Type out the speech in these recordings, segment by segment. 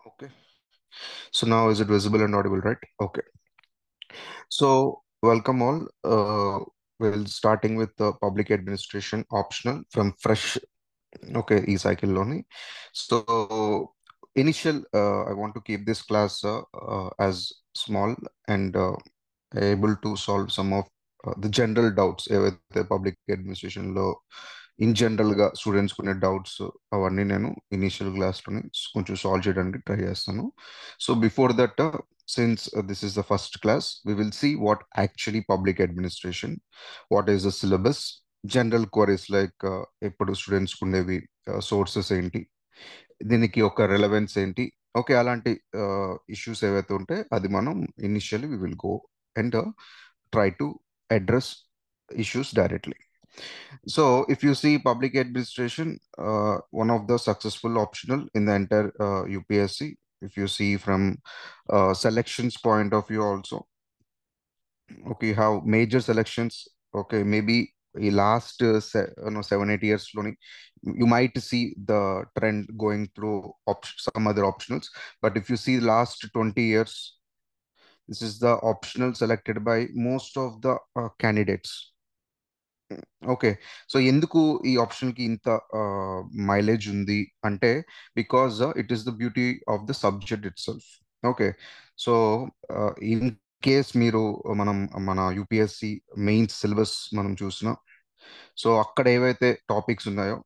Okay. So now is it visible and audible, right? Okay. So welcome all. We'll starting with the public administration optional from fresh. Okay, e-cycle learning. So initial, I want to keep this class as small and able to solve some of the general doubts ఏవైతే public అడ్మినిస్ట్రేషన్లో in జనరల్గా students కొనే doubts అవన్నీ నేను initial క్లాస్లోనే కొంచెం solve చేయడానికి try చేస్తాను. So before that since this is the first class, we will see what actually public administration, what is the syllabus, general queries like ఎప్పుడు students ఉండేవి sources ఏంటి, దీనికి ఒక రెలవెన్స్ ఏంటి, ఓకే అలాంటి ఇష్యూస్ ఏవైతే ఉంటే అది మనం initially we will go and try to address issues directly. So if you see public administration, one of the successful optional in the entire UPSC, if you see from selections point of view also, okay, you have major selections, okay, maybe ఈ last 7-8 years లోని you might see the trend going through some other optionals, but if you see last 20 years, this is the optional selected by most of the candidates. Okay, so ఎందుకు ఈ option కి ఇంత mileage ఉంది అంటే because it is the beauty of the subject it self. Okay, so in case మీరు మనం మన UPSC mains syllabus మనం చూసినా, సో అక్కడ ఏవైతే టాపిక్స్ ఉన్నాయో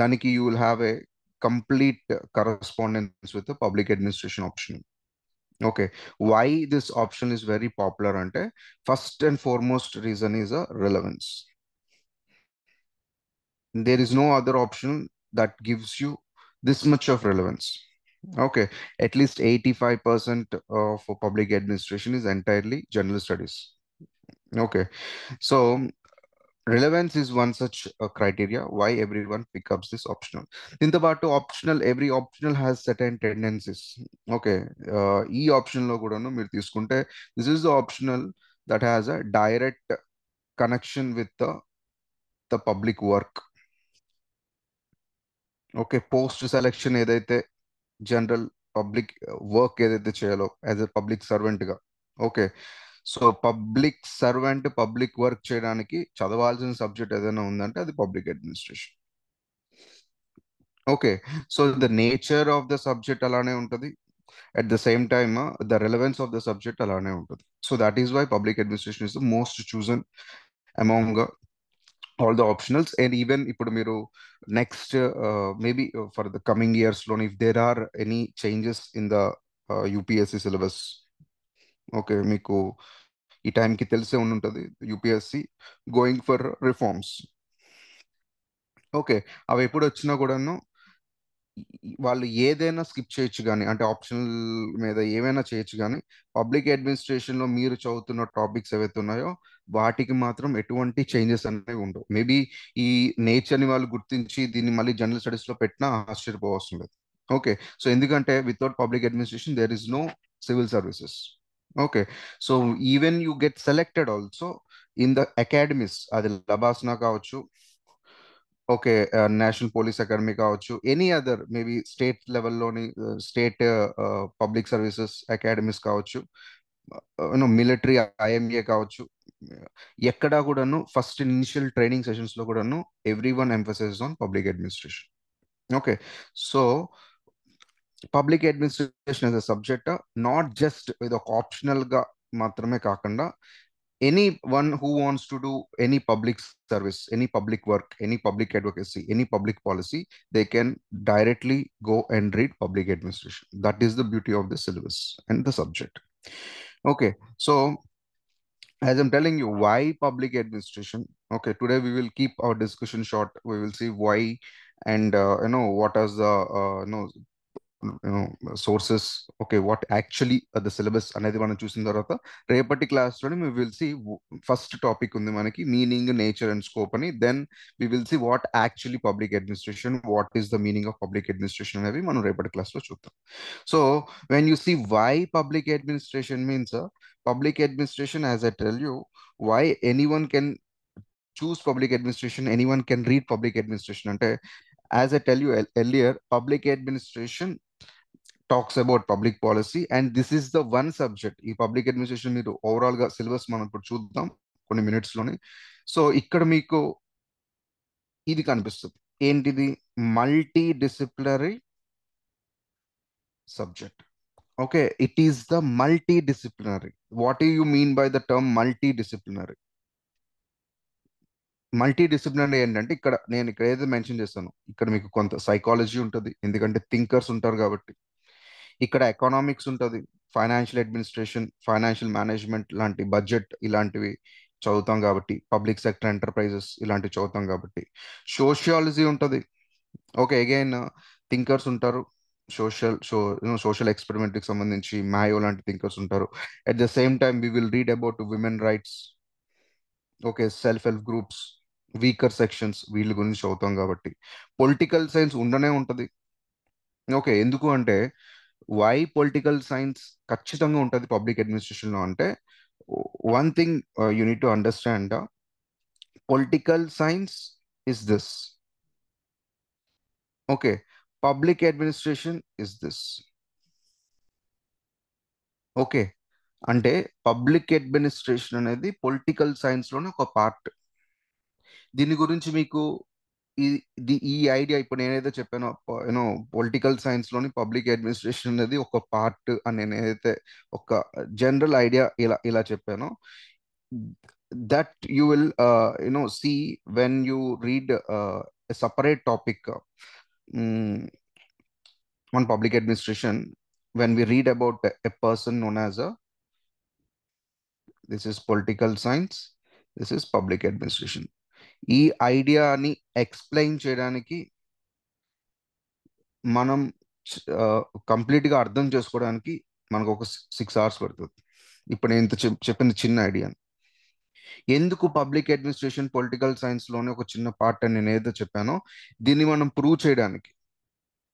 దానికి you will have a complete correspondence with public administration option. Okay, why this option is very popular అంటే first and foremost reason is a relevance. There is no other option that gives you this much of relevance. Okay, at least 85% of public administration is entirely general studies. Okay, so relevance is one such criteria why everyone picks up this optional. Think about optional, every optional has certain tendencies. Okay, e optional lo kuda meer తీసుకుంటే this is the optional that has a direct connection with the public work. Okay, post selection ఏదైతే general public work ఏదైతే చేయాలో as a public సర్వెంట్గా, okay, so public servant public work చేయడానికి చదవాల్సిన subject ఏదైనా ఉందంటే అది public administration. Okay, so the nature of the subject అలానే ఉంటుంది, at the same time the relevance of the subject అలానే ఉంటుంది. So that is why public administration is the most chosen among all the optionals. And even ఇప్పుడు మీరు next maybe for the coming years లోని if there are any changes in the UPSC syllabus, okay, మీకు ఈ టైంకి తెలిసే ఉండుంటుంది UPSC going for reforms. Okay, అవి ఎప్పుడు వచ్చినా కూడాను వాళ్ళు ఏదైనా స్కిప్ చేయొచ్చు కానీ, అంటే ఆప్షనల్ మీద ఏమైనా చేయొచ్చు కానీ పబ్లిక్ అడ్మినిస్ట్రేషన్లో మీరు చదువుతున్న టాపిక్స్ ఏవైతే ఉన్నాయో వాటికి మాత్రం ఎటువంటి చేంజెస్ అనేవి ఉండవు. మేబీ ఈ నేచర్ని వాళ్ళు గుర్తించి దీన్ని మళ్ళీ జనరల్ స్టడీస్లో పెట్టినా ఆశ్చర్యపోవసం లేదు. ఓకే, సో ఎందుకంటే without public administration there is no civil services. Okay, so even you get selected also in the academies, అది లబాస్నా కావచ్చు, ఓకే, నేషనల్ పోలీస్ అకాడమీ కావచ్చు, ఎనీ అదర్ మేబీ స్టేట్ లెవెల్లోని స్టేట్ పబ్లిక్ సర్వీసెస్ అకాడమీస్ కావచ్చు, military IMA కావచ్చు, ఎక్కడా కూడాను first initial training sessions లో కూడాను every one emphasize on public administration. Okay, so public administration as a subject not just ఇది ఒక ఆప్షనల్ గా మాత్రమే కాకుండా anyone who wants to do any public service, any public work, any public advocacy, any public policy, they can directly go and read public administration. That is the beauty of the syllabus and the subject. Okay, so as I'm telling you, why public administration? Okay, today we will keep our discussion short. We will see why and what is the sources, okay, what actually the syllabus అనేది మనం చూసిన తర్వాత రేపటి క్లాస్లోని we will see first topic ఉంది మనకి meaning, nature and scope అని. Then we will see what actually public administration, what is the meaning of public administration అనేవి మనం రేపటి క్లాస్లో చూద్దాం. So when you see why public administration means public administration, as I tell you, why anyone can choose public administration, anyone can read public administration అంటే, as I tell you earlier, public administration talks about public policy and this is the one subject. ఈ public administration మీరు overall గా syllabus మనం ఇప్పుడు చూద్దాం కొన్ని minutes లోనే. So ఇక్కడ మీకు ఇది కనిపిస్తుంది. ఏంటిది? Multi disciplinary subject. Okay, it is the multi disciplinary. What you mean by the term multi disciplinary? Multi disciplinary ఏంటంటే ఇక్కడ ఏదో మెన్షన్ చేస్తాను, ఇక్కడ మీకు కొంత సైకాలజీ ఉంటుంది, ఎందుకంటే థింకర్స్ ఉంటారు కాబట్టి. ఇక్కడ ఎకనామిక్స్ ఉంటుంది, ఫైనాన్షియల్ అడ్మినిస్ట్రేషన్, ఫైనాన్షియల్ మేనేజ్మెంట్ లాంటి బడ్జెట్ ఇలాంటివి చదువుతాం కాబట్టి, పబ్లిక్ సెక్టర్ ఎంటర్ప్రైజెస్ ఇలాంటివి చదువుతాం కాబట్టి. సోషియాలజీ ఉంటుంది. ఓకే, అగైన్ థింకర్స్ ఉంటారు. సోషల్ ఎక్స్పెరిమెంట్ కి సంబంధించి మాయో లాంటి థింకర్స్ ఉంటారు. At the same time we will read about women rights. Okay, self help groups, weaker sections వీళ్ళ గురించి చదువుతాం కాబట్టి. పొలిటికల్ సైన్స్ ఉండనే ఉంటది. ఓకే, ఎందుకు అంటే వై పొలిటికల్ సైన్స్ ఖచ్చితంగా ఉంటుంది పబ్లిక్ అడ్మినిస్ట్రేషన్ లో అంటే, one thing you need to understand, political science is this. Okay, public administration is this. Okay, అంటే పబ్లిక్ అడ్మినిస్ట్రేషన్ అనేది పొలిటికల్ సైన్స్ లోనే ఒక పార్ట్. దీని గురించి మీకు ఈ ఈ ఐడియా ఇప్పుడు నేనైతే చెప్పానో, యూనో పొలిటికల్ సైన్స్ లోని పబ్లిక్ అడ్మినిస్ట్రేషన్ అనేది ఒక పార్ట్ అని నేనైతే ఒక జనరల్ ఐడియా ఇలా ఇలా చెప్పానో, that you will see when you read separate topic on public administration. When we read about a person known as a, this is political science, this is public administration. ఈ ఐడియాని explain చేయడానికి మనం కంప్లీట్గా అర్థం చేసుకోవడానికి మనకు ఒక 6 hours పడుతుంది. ఇప్పుడు నేను ఇంత చెప్పిన చిన్న ఐడియా. ఎందుకు పబ్లిక్ అడ్మినిస్ట్రేషన్ పొలిటికల్ సైన్స్ లోనే ఒక చిన్న పార్ట్ అని నేను ఏదో చెప్పానో, దీన్ని మనం ప్రూవ్ చేయడానికి,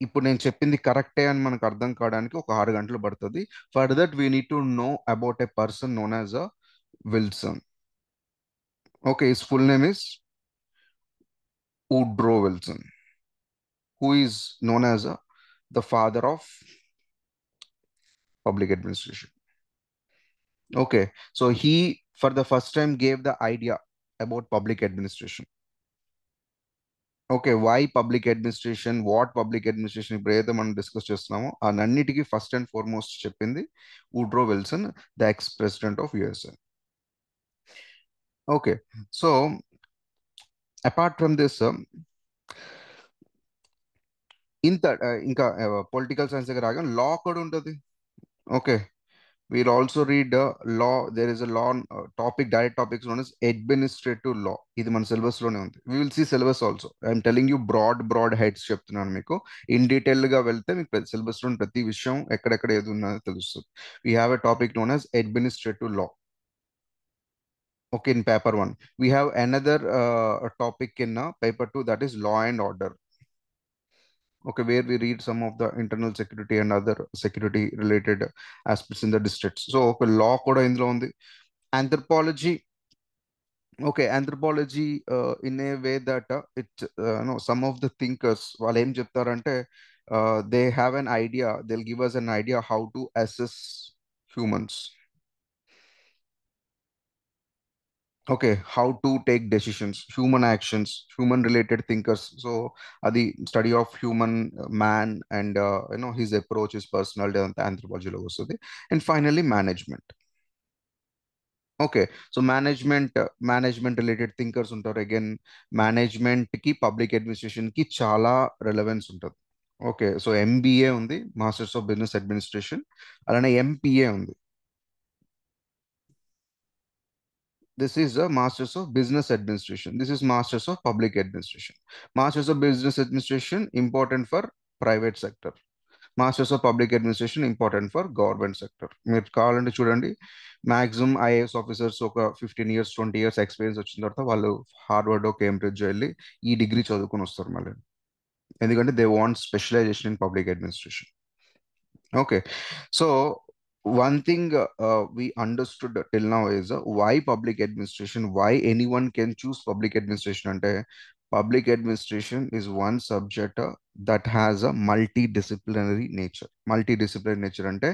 ఇప్పుడు నేను చెప్పింది కరెక్టే అని మనకు అర్థం కావడానికి ఒక 6 గంటలు పడుతుంది. For that we need to know about a person known as a Wilson. Okay, his full name is Woodrow Wilson, who is known as the father of public administration. Okay, so he for the first time gave the idea about public administration. Okay, why public administration, what public administration ఇప్పుడు ఏదైతే మనం discuss చేస్తున్నామో అన్నిటికీ first and foremost చెప్పింది Woodrow Wilson, the ex president of USA. Okay, so apart from this, ఇంత ఇంకా political science దగ్గర రాగా లా కూడా ఉంటుంది. Okay, we'll also read law. There is a law topic, direct topics known as administrative law. ఇది మన syllabus లోనే ఉంది. We will see syllabus also. I'm telling you broad heads చెప్తున్నాను మీకు. ఇన్ డీటెయిల్ గా వెళ్తే మీకు సిలబస్ లోని ప్రతి విషయం ఎక్కడెక్కడ ఏది ఉన్నదో తెలుస్తుంది. We have a topic known as administrative law. Okay, in paper 1. We have another topic in paper 2, that is law and order. Okay, where we read some of the internal security and other security related aspects in the districts. So ఒక law కూడా ఇందులో ఉంది. Anthropology. Okay, anthropology in a way that some of the thinkers వాళ్ళు ఏం చెప్తారంటే, they have an idea, they'll give us an idea how to assess humans. Okay, how to take decisions, human actions, human related thinkers. So the study of human man and his approach, his personality and anthropology lo vastadi. And finally management. Okay, so management related thinkers ఉంటారు. Again, management కి public administration కి చాలా relevance ఉంటుంది. Okay, so MBA ఉంది, masters of business administration. అలానే MPa ఉంది. This is a Masters of Business Administration. This is Masters of Public Administration. Masters of Business Administration important for private sector. Masters of Public Administration important for government sector. మీరు కావాలంటే చూడండి, maximum IAS officers ఒక 15 years 20 years experience వచ్చిన తర్వాత వాళ్ళు Harvard Cambridge వెళ్ళి ఈ degree చదువుకొని వస్తారు మళ్ళీ. ఎందుకంటే they want specialisation in public administration. Okay, so one thing we understood till now is why public administration, why anyone can choose public administration. అంటే public administration is one subject that has a multidisciplinary nature. Multidisciplinary nature అంటే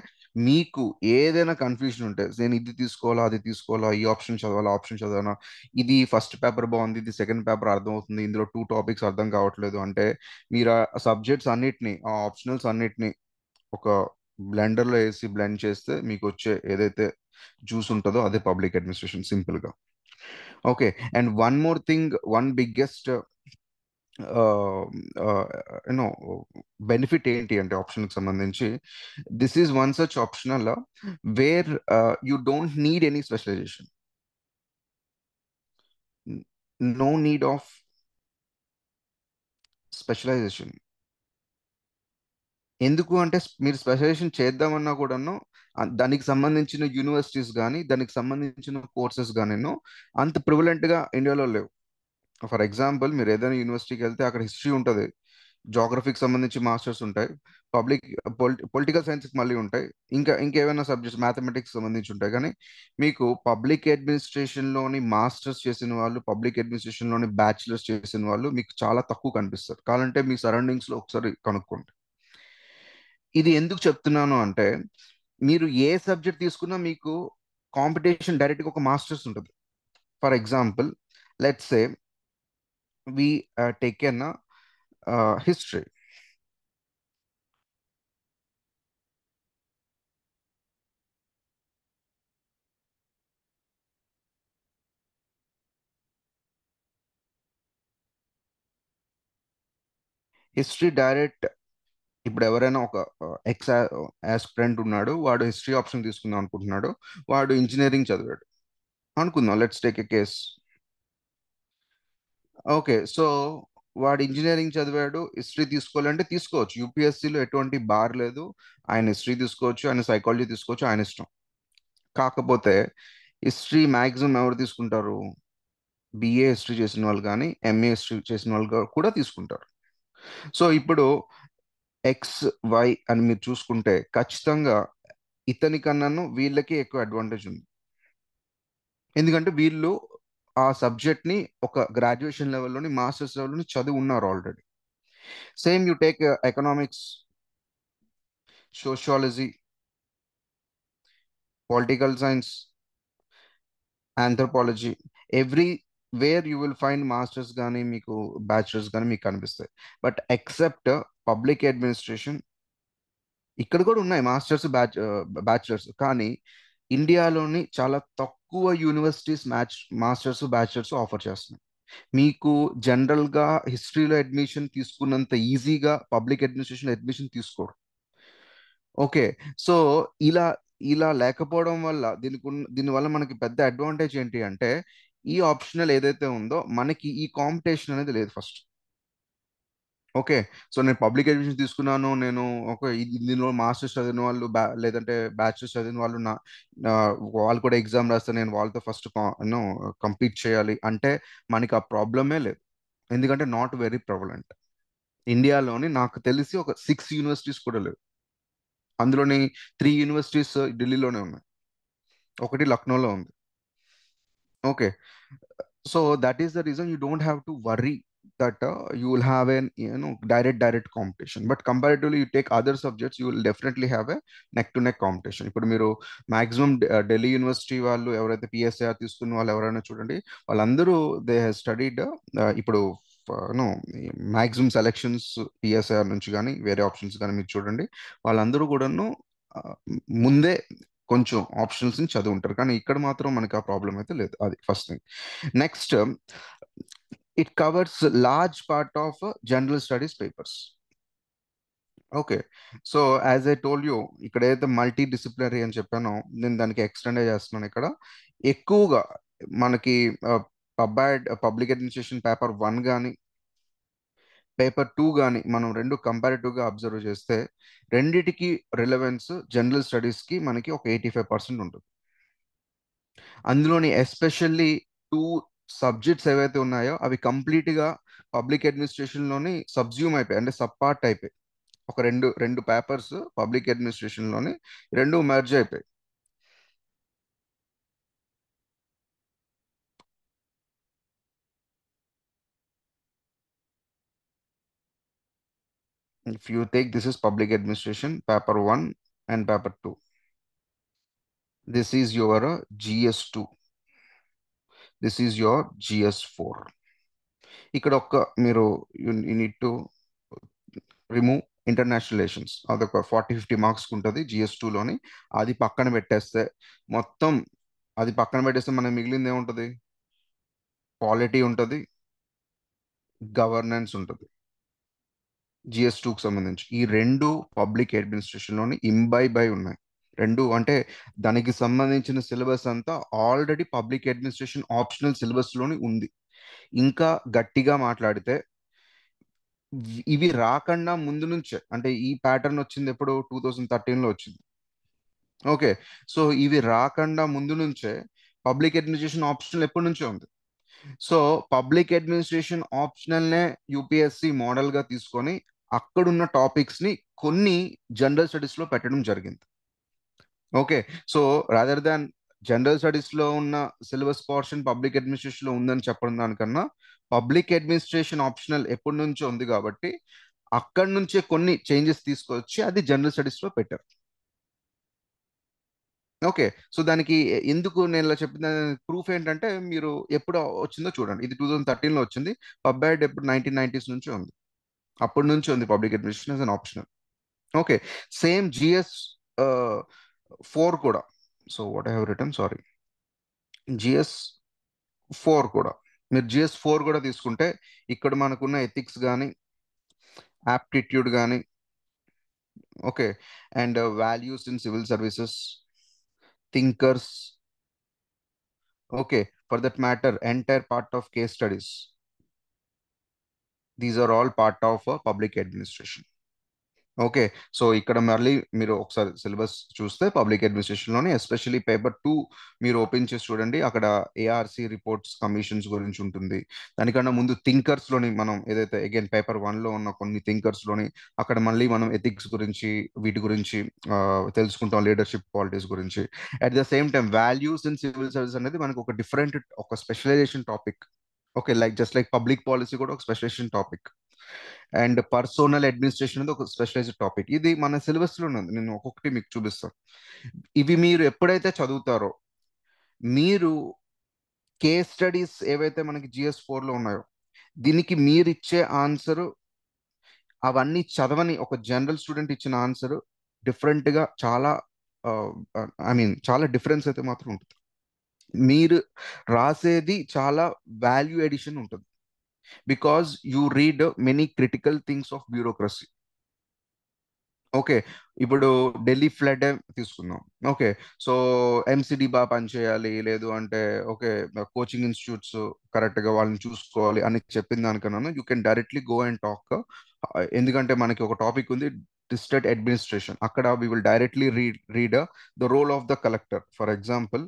మీకు ఏదైనా confusion ఉంటే, నేను ఇది తీసుకోవాలా అది తీసుకోవాలా, ఈ ఆప్షన్ చదవాలా ఆప్షన్ చదవాలా, ఇది ఫస్ట్ పేపర్ బాగుంది ఇది సెకండ్ పేపర్ అర్థమవుతుంది, ఇందులో టూ టాపిక్స్ అర్థం కావట్లేదు అంటే, మీరు ఆ సబ్జెక్ట్స్ అన్నిటిని, ఆ ఆప్షనల్స్ అన్నిటిని ఒక బ్లెండర్లో వేసి బ్లెండ్ చేస్తే మీకు వచ్చే ఏదైతే జ్యూస్ ఉంటుందో అదే పబ్లిక్ అడ్మినిస్ట్రేషన్ సింపుల్గా. Okay. And one more thing, one biggest you know benefit ఏంటి అంటే ఆప్షన్కి సంబంధించి, this is one such optional where you don't need any specialisation, no need of specialisation. ఎందుకు అంటే మీరు స్పెషలైజేషన్ చేద్దామన్నా కూడాను దానికి సంబంధించిన యూనివర్సిటీస్ కానీ దానికి సంబంధించిన కోర్సెస్ కానీ అంత ప్రివలెంట్గా ఇండియాలో లేవు. ఫర్ ఎగ్జాంపుల్, మీరు ఏదైనా యూనివర్సిటీకి వెళ్తే అక్కడ హిస్టరీ ఉంటుంది, జాగ్రఫీకి సంబంధించి మాస్టర్స్ ఉంటాయి, పబ్లిక్ పొలిటికల్ సైన్స్కి మళ్ళీ ఉంటాయి, ఇంకేమైనా సబ్జెక్ట్స్ మ్యాథమెటిక్స్ సంబంధించి ఉంటాయి. కానీ మీకు పబ్లిక్ అడ్మినిస్ట్రేషన్లోని మాస్టర్స్ చేసిన వాళ్ళు, పబ్లిక్ అడ్మినిస్ట్రేషన్లోని బ్యాచిలర్స్ చేసిన వాళ్ళు మీకు చాలా తక్కువ కనిపిస్తారు. కావాలంటే మీ సరౌండింగ్స్లో ఒకసారి కనుక్కోండి. ఇది ఎందుకు చెప్తున్నాను అంటే, మీరు ఏ సబ్జెక్ట్ తీసుకున్నా మీకు కాంపిటీషన్ డైరెక్ట్గా ఒక మాస్టర్స్ ఉంటుంది. For example, let's say we taken history. History direct, ఇప్పుడు ఎవరైనా ఒక ఎక్స్ ఆస్పిరెంట్ ఉన్నాడు, వాడు హిస్టరీ ఆప్షన్ తీసుకుందాం అనుకుంటున్నాడు, వాడు ఇంజనీరింగ్ చదివాడు అనుకుందాం, let's take a case. Okay, so వాడు ఇంజనీరింగ్ చదివాడు, హిస్టరీ తీసుకోవాలంటే తీసుకోవచ్చు, యూపీఎస్సీలో ఎటువంటి బార్ లేదు, ఆయన హిస్టరీ తీసుకోవచ్చు, ఆయన సైకాలజీ తీసుకోవచ్చు, ఆయన ఇష్టం. కాకపోతే హిస్టరీ మ్యాక్సిమం ఎవరు తీసుకుంటారు? బిఏ హిస్టరీ చేసిన వాళ్ళు కానీ ఎంఏ హిస్టరీ చేసిన వాళ్ళు కూడా తీసుకుంటారు. సో ఇప్పుడు ఎక్స్ వై అని మీరు చూసుకుంటే ఖచ్చితంగా ఇతని కన్నాను వీళ్ళకి ఎక్కువ అడ్వాంటేజ్ ఉంది. ఎందుకంటే వీళ్ళు ఆ సబ్జెక్ట్ ని ఒక గ్రాడ్యుయేషన్ లెవెల్లోని మాస్టర్స్ లెవెల్లోని చదివి ఉన్నారు already. Same you take economics, sociology, political science, anthropology, every where you will find masters కానీ మీకు బ్యాచిలర్స్ కానీ మీకు కనిపిస్తాయి. బట్ ఎక్సెప్ట్ పబ్లిక్ అడ్మినిస్ట్రేషన్, ఇక్కడ కూడా ఉన్నాయి మాస్టర్స్ బ్యాచిలర్స్, కానీ ఇండియాలోని చాలా తక్కువ యూనివర్సిటీస్ మాస్టర్స్ బ్యాచిలర్స్ ఆఫర్ చేస్తున్నాయి. మీకు జనరల్గా హిస్టరీలో అడ్మిషన్ తీసుకున్నంత ఈజీగా పబ్లిక్ అడ్మినిస్ట్రేషన్ అడ్మిషన్ తీసుకోరు. ఓకే, సో ఇలా ఇలా లేకపోవడం వల్ల దీనివల్ల మనకి పెద్ద అడ్వాంటేజ్ ఏంటి అంటే, ఈ ఆప్షనల్ ఏదైతే ఉందో మనకి ఈ కాంపిటీషన్ అనేది లేదు ఫస్ట్. ఓకే, సో నేను పబ్లిక్ ఎడ్యుకేషన్ తీసుకున్నాను, నేను ఒక దీనిలో మాస్టర్స్ చదివిన వాళ్ళు లేదంటే బ్యాచిలర్స్ చదివిన వాళ్ళు వాళ్ళు కూడా ఎగ్జామ్ రాస్తే నేను వాళ్ళతో ఫస్ట్ కంపీట్ చేయాలి అంటే మనకి ఆ ప్రాబ్లమే లేదు. ఎందుకంటే నాట్ వెరీ ప్రొవలెంట్. ఇండియాలోని నాకు తెలిసి ఒక 6 యూనివర్సిటీస్ కూడా లేవు, అందులోని 3 యూనివర్సిటీస్ ఢిల్లీలోనే ఉన్నాయి, ఒకటి లక్నోలో ఉంది. Okay, so that is the reason you don't have to worry that you will have an direct competition. But comparatively you take other subjects, you will definitely have a neck to neck competition. ఇప్పుడు మీరు maximum Delhi university వాళ్ళు ఎవరైతే PSR తీసుకున్న వాళ్ళు ఎవరైనా చూడండి, వాళ్ళందరూ they have studied ఇప్పుడు నో మాక్సిమం సెలెక్షన్స్ పిఎస్ఆర్ నుంచి కానీ వేరే ఆప్షన్స్ కానీ మీరు చూడండి, వాళ్ళందరూ కూడాను ముందే కొంచెం ఆప్షన్స్ ని చదివి ఉంటారు. కానీ ఇక్కడ మాత్రం మనకి ఆ ప్రాబ్లం అయితే లేదు. అది first thing. Next, it covers large part of general studies papers. Okay, so as I told you, ఇక్కడ ఏదైతే మల్టీ డిసిప్లినరీ అని చెప్పానో నేను దానికి ఎక్స్టెండ్ చేస్తున్నాను. ఇక్కడ ఎక్కువగా మనకి పబ్లిక్ అడ్మినిస్ట్రేషన్ పేపర్ 1 కానీ పేపర్ 2 కానీ మనం రెండు కంపారిటివ్గా అబ్జర్వ్ చేస్తే, రెండిటికి రిలవెన్స్ జనరల్ స్టడీస్కి మనకి ఒక 85% ఉంటుంది. అందులోని ఎస్పెషల్లీ 2 సబ్జెక్ట్స్ ఏవైతే ఉన్నాయో అవి కంప్లీట్గా పబ్లిక్ అడ్మినిస్ట్రేషన్లోని సబ్జ్యూమ్ అయిపోయాయి, అంటే సబ్ పార్ట్ అయిపోయి, ఒక రెండు రెండు పేపర్స్ పబ్లిక్ అడ్మినిస్ట్రేషన్లోని రెండు మెర్జ్ అయిపోయాయి. If you take this is public administration, paper 1 and paper 2. This is your GS2. This is your GS4. ఇక్కడ ఒక్క మీరు you need to remove international relations. అదొక 40-50 మార్క్స్ ఉంటుంది GS2లోని. అది పక్కన పెట్టేస్తే మొత్తం అది పక్కన పెట్టేస్తే మనకి మిగిలింది ఏముంటుంది? పాలిటీ ఉంటుంది, గవర్నెన్స్ ఉంటుంది GS2కి సంబంధించి. ఈ రెండు పబ్లిక్ అడ్మినిస్ట్రేషన్లోని ఇంబైబ్ అయి ఉన్నాయి. రెండు అంటే దానికి సంబంధించిన సిలబస్ అంతా ఆల్రెడీ పబ్లిక్ అడ్మినిస్ట్రేషన్ ఆప్షనల్ సిలబస్లోని ఉంది. ఇంకా గట్టిగా మాట్లాడితే ఇవి రాకుండా ముందు నుంచే, అంటే ఈ ప్యాటర్న్ వచ్చింది ఎప్పుడు? 2013లో వచ్చింది. ఓకే, సో ఇవి రాకుండా ముందు నుంచే పబ్లిక్ అడ్మినిస్ట్రేషన్ ఆప్షనల్ ఎప్పటి నుంచే ఉంది. సో పబ్లిక్ అడ్మినిస్ట్రేషన్ ఆప్షనల్నే యూపీఎస్సి మోడల్గా తీసుకొని అక్కడున్న టాపిక్స్ని కొన్ని జనరల్ స్టడీస్లో పెట్టడం జరిగింది. Okay, so rather than general స్టడీస్లో ఉన్న సిలబస్ పోర్షన్ పబ్లిక్ అడ్మినిస్ట్రేషన్లో ఉందని చెప్పడం దానికన్నా పబ్లిక్ అడ్మినిస్ట్రేషన్ ఆప్షనల్ ఎప్పటి నుంచో ఉంది కాబట్టి అక్కడి నుంచే కొన్ని చేంజెస్ తీసుకొచ్చి అది జనరల్ స్టడీస్లో పెట్టారు. ఓకే, సో దానికి ఎందుకు నేను ఇలా చెప్పిన ప్రూఫ్ ఏంటంటే మీరు ఎప్పుడు వచ్చిందో చూడండి. ఇది 2013లో వచ్చింది. పబ్బాయిడ్ ఎప్పుడు 1990s నుంచి ఉంది. అప్పటి నుంచి ఉంది public administration as an optional. Okay, same GS4 కూడా. So what I have return, sorry, GS4 కూడా. మీరు GS4 కూడా తీసుకుంటే ఇక్కడ మనకున్న ఎథిక్స్ కానీ యాప్టిట్యూడ్ కానీ, okay, and values in civil services, thinkers, okay, for that matter entire part of case studies, these are all part of public administration. Okay, so ఇక్కడ మళ్ళీ మీరు ఒకసారి సిలబస్ చూస్తే పబ్లిక్ అడ్మినిస్ట్రేషన్లోనే ఎస్పెషల్లీ పేపర్ 2 మీరు open చేసి చూడండి. అక్కడ ఏఆర్సి రిపోర్ట్స్ కమిషన్స్ గురించి ఉంటుంది. దానికన్నా ముందు థింకర్స్లోని మనం ఏదైతే అగైన్ పేపర్ 1లో ఉన్న కొన్ని థింకర్స్లోని అక్కడ మళ్ళీ మనం ఎథిక్స్ గురించి వీటి గురించి తెలుసుకుంటాం, లీడర్షిప్ క్వాలిటీస్ గురించి. At the same time values in civil service అనేది మనకు ఒక డిఫరెంట్ ఒక specialisation topic. Okay, like just like public policy కూడా ఒక specialisation topic, and personnel administration అనేది ఒక స్పెషలైజ్డ్ టాపిక్. ఇది మన సిలబస్లో ఉంది. నేను ఒక్కొక్కటి మీకు చూపిస్తాను. ఇవి మీరు ఎప్పుడైతే చదువుతారో మీరు కేస్ స్టడీస్ ఏవైతే మనకి GS4లో ఉన్నాయో దీనికి మీరు ఇచ్చే ఆన్సర్ అవన్నీ చదవని ఒక జనరల్ స్టూడెంట్ ఇచ్చిన ఆన్సర్ డిఫరెంట్గా చాలా, ఐ మీన్ చాలా డిఫరెన్స్ అయితే మాత్రం ఉంటుంది. మీరు రాసేది చాలా వాల్యూ ఎడిషన్ ఉంటుంది. Because you read many critical things of bureaucracy. Okay, ఇప్పుడు ఢిల్లీ ఫ్లడ్ తీసుకుందాం. ఓకే, సో ఎంసిడి బాగా పనిచేయాలి, లేదు అంటే ఓకే కోచింగ్ ఇన్స్టిట్యూట్స్ కరెక్ట్గా వాళ్ళని చూసుకోవాలి అని చెప్పిన దానికన్నా you can directly go and talk. ఎందుకంటే మనకి ఒక టాపిక్ ఉంది డిస్ట్రిక్ట్ అడ్మినిస్ట్రేషన్. అక్కడ we will directly read the role of the collector. For example,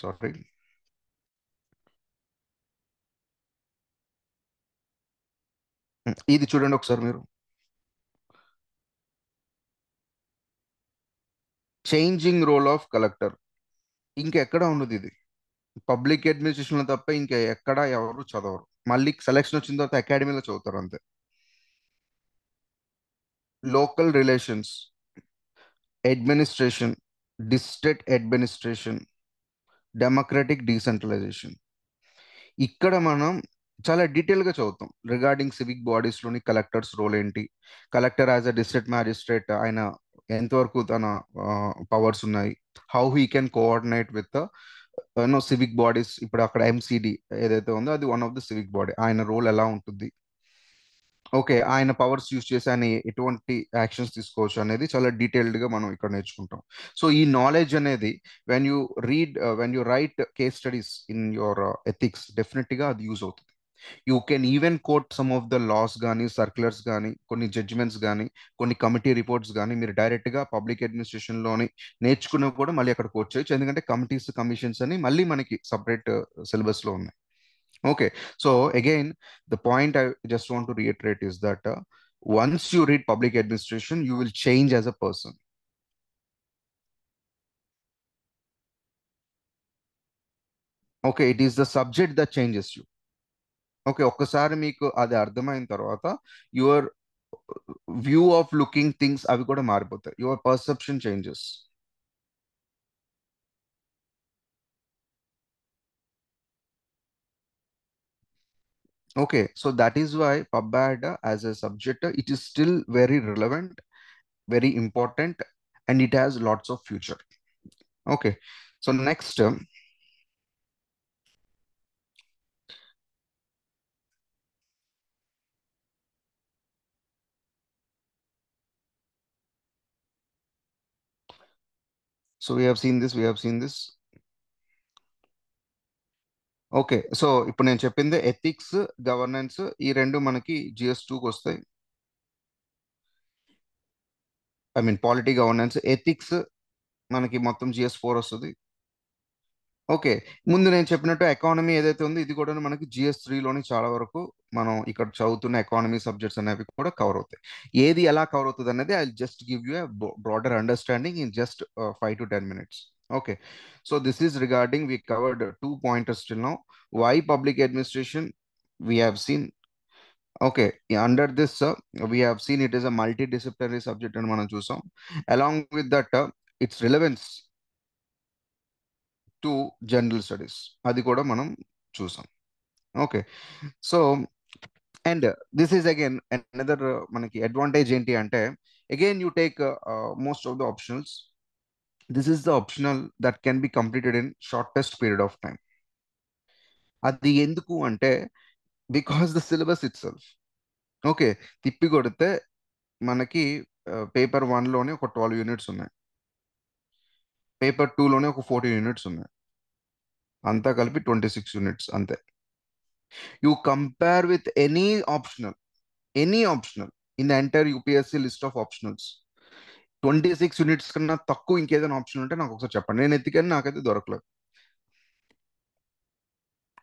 sorry, ఇది చూడండి ఒకసారి మీరు. చేంజింగ్ రోల్ ఆఫ్ కలెక్టర్ ఇంకెక్కడ ఉండదు ఇది. పబ్లిక్ అడ్మినిస్ట్రేషన్లో తప్ప ఇంకా ఎక్కడ ఎవరు చదవరు. మళ్ళీ సెలక్షన్ వచ్చిన తర్వాత అకాడమీలో చదువుతారు అంతే. Local relations, administration, district administration, democratic decentralisation. ఇక్కడ మనం చాలా డీటెయిల్గా చదువుతాం రిగార్డింగ్ సివిక్ బాడీస్లోని కలెక్టర్స్ రోల్ ఏంటి, collector as a district magistrate ఆయన ఎంతవరకు తన పవర్స్ ఉన్నాయి, how he can coordinate with civic bodies. ఇప్పుడు అక్కడ ఎంసిడి ఏదైతే ఉందో అది one of the civic body, ఆయన రోల్ ఎలా ఉంటుంది, ఓకే, ఆయన పవర్స్ యూస్ చేసి ఆయన ఎటువంటి యాక్షన్స్ తీసుకోవచ్చు అనేది చాలా డీటెయిల్డ్గా మనం ఇక్కడ నేర్చుకుంటాం. సో ఈ నాలెడ్జ్ అనేది when you write case studies in your ethics డెఫినెట్గా అది యూజ్ అవుతుంది. You can even quote some of the laws కానీ సర్క్యులర్స్ కానీ కొన్ని జడ్జిమెంట్స్ కానీ కొన్ని కమిటీ రిపోర్ట్స్ కానీ మీరు డైరెక్ట్గా పబ్లిక్ అడ్మినిస్ట్రేషన్లోని నేర్చుకున్నవి కూడా మళ్ళీ అక్కడ కోట్ చేయొచ్చు. ఎందుకంటే కమిటీస్ కమిషన్స్ అని మళ్ళీ మనకి సపరేట్ సిలబస్లో ఉన్నాయి. Okay, so again, the point I just want to reiterate is that once you read public administration, you will change as a person. Okay, it is the subject that changes you. Okay, ఒక్కసారి మీకు అది అర్థమైన తర్వాత your view of looking things అవి కూడా మారిపోతాయి, your perception changes. Okay, so that is why PubAd as a subject, it is still very relevant, very important, and it has lots of future. Okay, so next, so we have seen this, we have seen this. Okay, so ఇప్పుడు నేను చెప్పింది ethics, governance, ఈ రెండు మనకి GS2కి వస్తాయి. I mean polity, governance, ethics మనకి మొత్తం GS4 వస్తుంది. ఓకే, ముందు నేను చెప్పినట్టు ఎకానమీ ఏదైతే ఉందో ఇది కూడా మనకి GS3లోని చాలా వరకు మనం ఇక్కడ చదువుతున్న ఎకానమీ సబ్జెక్ట్స్ అనేవి కూడా కవర్ అవుతాయి. ఏది ఎలా కవర్ అవుతుంది అనేది I just give you broader understanding in just 5 to 10 minutes. Okay, so this is regarding we covered 2 pointers till now. Why public administration we have seen. Okay, under this we have seen it is a multidisciplinary subject అని మనం చూసాం. Along with that, its relevance to general studies అది కూడా మనం చూసాం. Okay, so and this is again another మనకి advantage ఏంటి అంటే, again you take most of the optionals. This is the optional that can be completed in shortest period of time. అది ఎందుకు అంటే because the syllabus it self. Okay, తిప్పి కొడితే మనకి paper 1లోనే ఒక 12 యూనిట్స్ ఉన్నాయి, పేపర్ 2లోనే ఒక 14 యూనిట్స్ ఉన్నాయి, అంతా కలిపి 26 యూనిట్స్ అంతే. You compare with any optional in the entire UPSC list of optionals, 26 units కన్నా తక్కువ ఇంకేదైనా ఆప్షన్ ఉంటే నాకు ఒకసారి చెప్పండి, నేను ఎత్తికని నాకైతే దొరకలేదు.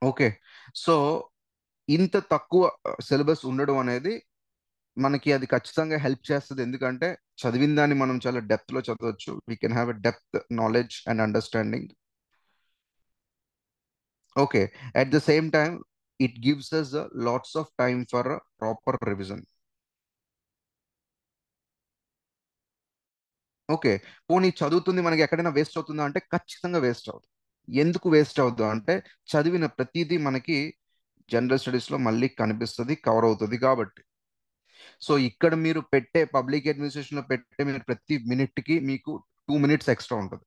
ఓకే, సో ఇంత తక్కువ సిలబస్ ఉండడం అనేది మనకి అది ఖచ్చితంగా హెల్ప్ చేస్తుంది. ఎందుకంటే చదివిన దాన్ని మనం చాలా డెప్త్ లో చదవచ్చు, we can have a depth knowledge and understanding. Okay, at the same time it gives us lots of time for proper revision. Okay, పోనీ చదువుతుంది మనకి ఎక్కడైనా వేస్ట్ అవుతుందా అంటే ఖచ్చితంగా వేస్ట్ అవుతుంది. ఎందుకు వేస్ట్ అవుతుందా అంటే చదివిన ప్రతిదీ మనకి జనరల్ స్టడీస్లో మళ్ళీ కనిపిస్తుంది, కవర్ అవుతుంది కాబట్టి. సో ఇక్కడ మీరు పెట్టే పబ్లిక్ అడ్మినిస్ట్రేషన్లో పెట్టే మీరు ప్రతి మినిట్కి మీకు 2 minutes ఎక్స్ట్రా ఉంటుంది.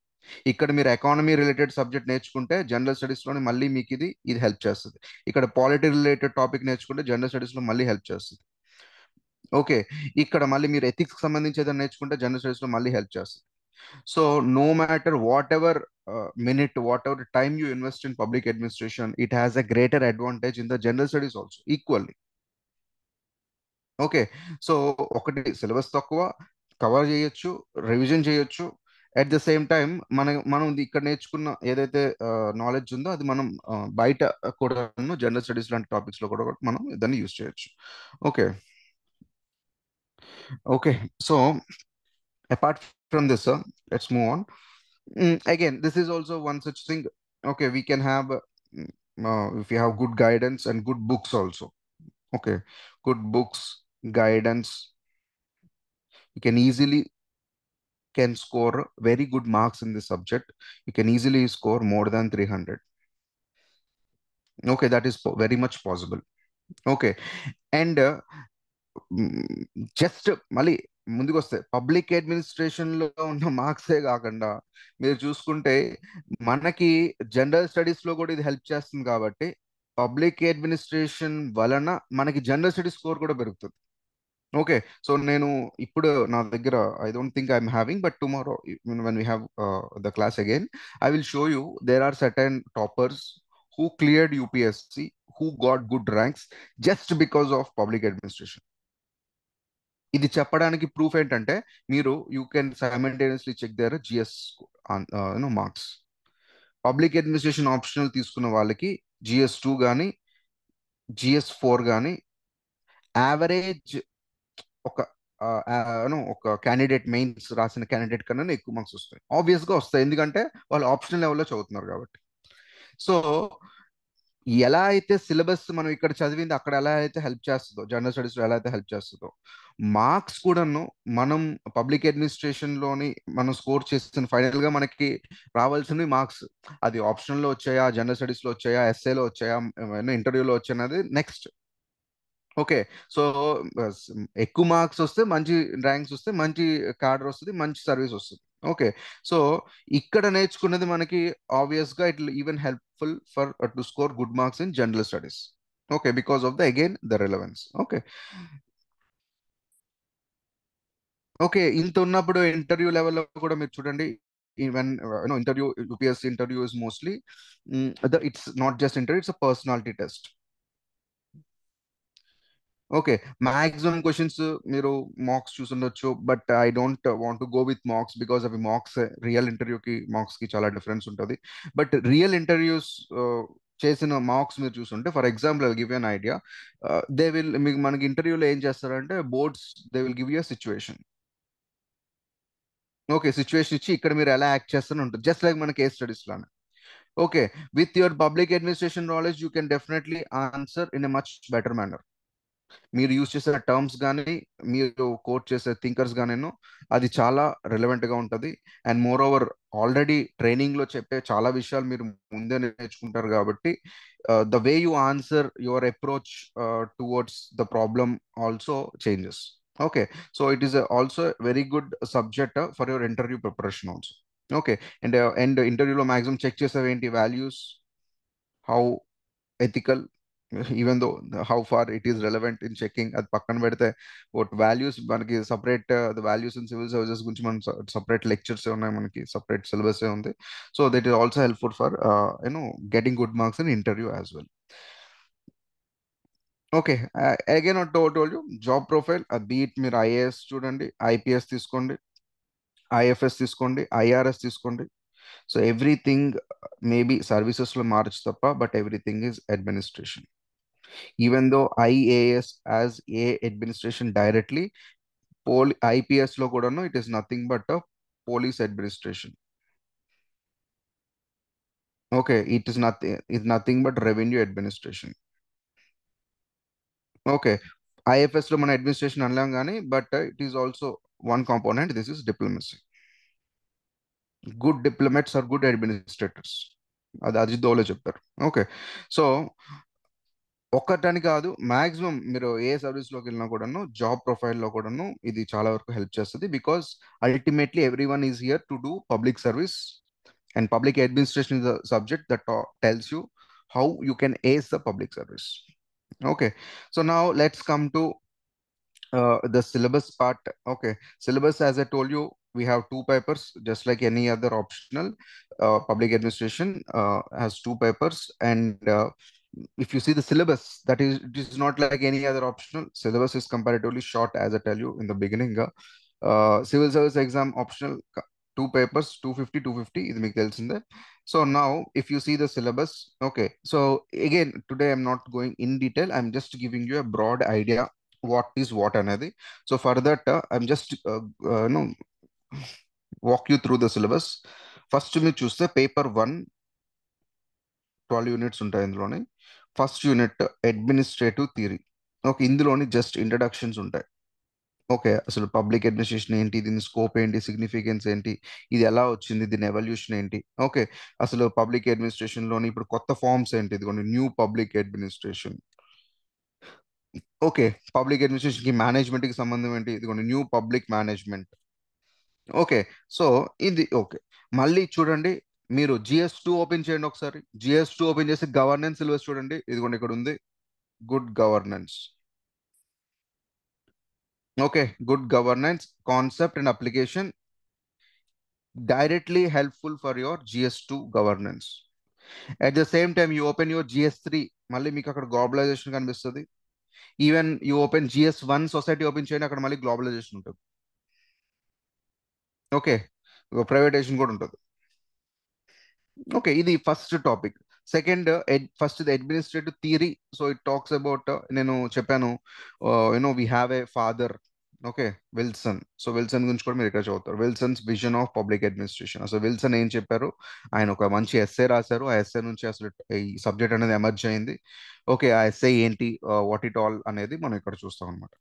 ఇక్కడ మీరు ఎకానమీ రిలేటెడ్ సబ్జెక్ట్ నేర్చుకుంటే జనరల్ స్టడీస్లోని మళ్ళీ మీకు ఇది హెల్ప్ చేస్తుంది. ఇక్కడ పాలిటీ రిలేటెడ్ టాపిక్ నేర్చుకుంటే జనరల్ స్టడీస్లో మళ్ళీ హెల్ప్ చేస్తుంది. ఓకే, ఇక్కడ మళ్ళీ మీరు ఎథిక్స్ సంబంధించి ఏదైనా నేర్చుకుంటే జనరల్ స్టడీస్లో మళ్ళీ హెల్ప్ చేస్తుంది. So no matter whatever minute, whatever time you invest in public administration, it has a greater advantage in the general studies also equally. Okay, so ఒకటి సిలబస్ తక్కువ, కవర్ చేయొచ్చు, రివిజన్ చేయొచ్చు. అట్ ద సేమ్ టైం మనం ఇక్కడ నేర్చుకున్న ఏదైతే knowledge ఉందో అది మనం బయట కూడా జనరల్ స్టడీస్ లాంటి టాపిక్స్ లో కూడా మనం దాన్ని యూజ్ చేయొచ్చు. Okay, okay, so apart from this, let's move on. Again, this is also one such thing. Okay, we can have if you have good guidance and good books also. Okay, good books, guidance, you can easily can score very good marks in this subject. You can easily score more than 300. Okay, that is very much possible. Okay, and just మళ్ళీ ముందుకు వస్తే public administration లో ఉన్న మార్క్సే కాకుండా మీరు చూసుకుంటే మనకి general studies లో కూడా ఇది హెల్ప్ చేస్తుంది కాబట్టి పబ్లిక్ అడ్మినిస్ట్రేషన్ వలన మనకి జనరల్ స్టడీస్ స్కోర్ కూడా పెరుగుతుంది. ఓకే, సో నేను ఇప్పుడు నా దగ్గర I don't think I'm having, but tomorrow when we have the class again I will show you there are certain toppers who cleared UPSC, who got good ranks just because of public administration. ఇది చెప్పడానికి proof ఏంటంటే మీరు you can simultaneously check their GS marks. Public administration optional తీసుకున్న వాళ్ళకి GS2 కానీ GS4 కానీ average ఒక ఒక క్యాండిడేట్ మెయిన్స్ రాసిన క్యాండిడేట్ కన్నా ఎక్కువ మార్క్స్ వస్తాయి. ఆబ్వియస్ గా వస్తాయి, ఎందుకంటే వాళ్ళు ఆప్షనల్ లెవెల్లో చదువుతున్నారు కాబట్టి. సో ఎలా అయితే సిలబస్ మనం ఇక్కడ చదివింది అక్కడ ఎలా అయితే హెల్ప్ చేస్తుందో, జనరల్ స్టడీస్లో ఎలా అయితే హెల్ప్ చేస్తుందో, మార్క్స్ కూడాను మనం పబ్లిక్ అడ్మినిస్ట్రేషన్లోని మనం స్కోర్ చేసిన ఫైనల్గా మనకి రావాల్సినవి మార్క్స్. అది ఆప్షనల్లో వచ్చాయా, జనరల్ స్టడీస్లో వచ్చాయా, ఎస్ఏలో వచ్చాయా, ఇంటర్వ్యూలో వచ్చాయన్నది నెక్స్ట్. ఓకే. సో ఎక్కువ మార్క్స్ వస్తే మంచి ర్యాంక్స్ వస్తే మంచి కార్డర్ వస్తుంది, మంచి సర్వీస్ వస్తుంది. ఓకే. సో ఇక్కడ నేర్చుకున్నది మనకి ఆబ్వియస్ గా it even helpful for to score good marks in general studies. Okay, because of the again the relevance. Okay. Okay, ఇంత ఉన్నప్పుడు ఇంటర్వ్యూ లెవెల్లో కూడా మీరు చూడండి, even interview, UPSC interview is mostly it's not just interview, it's a personality test. Okay, maximum questions మీరు marks చూసుండొచ్చు, but I don't want to go with marks because అవి marks real ఇంటర్వ్యూకి మార్క్స్ కి చాలా డిఫరెన్స్ ఉంటుంది. But real interviews చేసిన marks మీరు చూసుంటే, for example I give an idea. They will మీకు మనకి ఇంటర్వ్యూలో ఏం చేస్తారంటే boards, they will give you situation. Okay, situation ఇచ్చి ఇక్కడ మీరు ఎలా యాక్ట్ చేస్తూనే ఉంటుంది, జస్ట్ లైక్ మన కేస్ స్టడీస్ లానే. ఓకే, with your public administration knowledge you can definitely answer in a much better manner. మీరు యూజ్ చేసే టర్మ్స్ కానీ, మీరు కోట్ చేసే థింకర్స్ గానేనో అది చాలా రిలవెంట్ గా ఉంటుంది. And more over already training లో చెప్పే చాలా విషయాలు మీరు ముందే నేర్చుకుంటారు కాబట్టి the way you answer your approach towards the problem also changes. Okay, so it is also very good subject for your interview preparation also. Okay, and ఇంటర్వ్యూలో maximum check చేసేవి ఏంటి, values, how ethical, even though how far it is relevant in checking, అది పక్కన పెడితే what values మనకి separate, the values in civil services గురించి మనం separate lectures ఉన్నాయి, మనకి సపరేట్ సిలబస్ ఉంది. So that is also helpful for getting good marks in interview as well. Okay, again told you job profile, beat మీరు IAS చూడండి, IPS తీసుకోండి, IFS తీసుకోండి, IRS తీసుకోండి. సో ఎవ్రీథింగ్ మేబీ సర్వీసెస్లో మార్చు తప్ప, but everything is administration. Even though IAS as a administration directly, IPS lo kuda no, it is nothing but a police administration. Okay, it is nothing but revenue administration. Okay, IFS lo మన administration అనలేం కానీ, but it is also one component. This is diplomacy. Good diplomats are good administrators. అది అజిత్ దోవలే చెప్తారు. Okay, so ఒక్కటని కాదు, maximum మీరు ఏ సర్వీస్లోకి వెళ్ళినా కూడాను, job ప్రొఫైల్లో కూడాను ఇది చాలా వరకు హెల్ప్ చేస్తుంది. Because ultimately everyone is here to do public service, and public administration is the subject that tells you how you can ace the public service. Okay, so now let's come to the syllabus part. Okay, syllabus, as I told you, we have two papers, just like any other optional. Public administration has two papers, and if you see the syllabus, that is, it is not like any other optional. Syllabus is comparatively short, as I tell you in the beginning. Civil service exam optional, two papers, 250, 250. ఇది మీకు తెలిసిందే. So now, if you see the syllabus, okay. So again, today I'm not going in detail. I'm just giving you a broad idea what is what అనేది. So for that, I'm just walk you through the syllabus. First మీరు చూస్తే paper 1 12 units ఉంటాయి ఇందులోని. First unit administrative theory. Okay, ఇందులోని just introductions ఉంటాయి. Okay, అసలు పబ్లిక్ administration ఏంటి, దీని స్కోప్ ఏంటి, సిగ్నిఫికెన్స్ ఏంటి, ఇది ఎలా వచ్చింది, దీని ఎవల్యూషన్ ఏంటి. ఓకే, అసలు పబ్లిక్ అడ్మినిస్ట్రేషన్ లోని ఇప్పుడు కొత్త ఫార్మ్స్ ఏంటి, ఇదిగోండి new public administration. Okay, public administration కి మేనేజ్మెంట్ కి సంబంధం ఏంటి, ఇదిగోండి new public management. Okay, so ఇది ఓకే. మళ్ళీ చూడండి, మీరు GS2 ఓపెన్ చేయండి ఒకసారి. GS2 ఓపెన్ చేసి గవర్నెన్స్ సిలబస్ చూడండి, ఇదిగోండి ఇక్కడ ఉంది, good governance. Okay, good governance concept and application directly helpful for your GS2 governance. At the same time, you open your GS3, మళ్ళీ మీకు అక్కడ గ్లోబలైజేషన్ కనిపిస్తుంది. Even you open GS1 society open చేయండి, అక్కడ మళ్ళీ గ్లోబలైజేషన్ ఉంటుంది. ఓకే, ప్రైవేటైజేషన్ కూడా ఉంటుంది. ఓకే, ఇది first topic. Second, first administrative theory. So it talks about, నేను చెప్పాను, we have a father, okay. Wilson. So Wilson గురించి కూడా మీరు ఇక్కడ చదువుతారు. Wilson's vision of public administration. అసలు విల్సన్ ఏం చెప్పారు? ఆయన ఒక మంచి ఎస్సే రాశారు. ఆ ఎస్సే నుంచి అసలు ఈ సబ్జెక్ట్ అనేది ఎమర్జ్ అయింది. ఓకే. ఆ ఎస్సే ఏంటి, వాట్ ఇట్ ఆల్ అనేది మనం ఇక్కడ చూస్తాం అనమాట.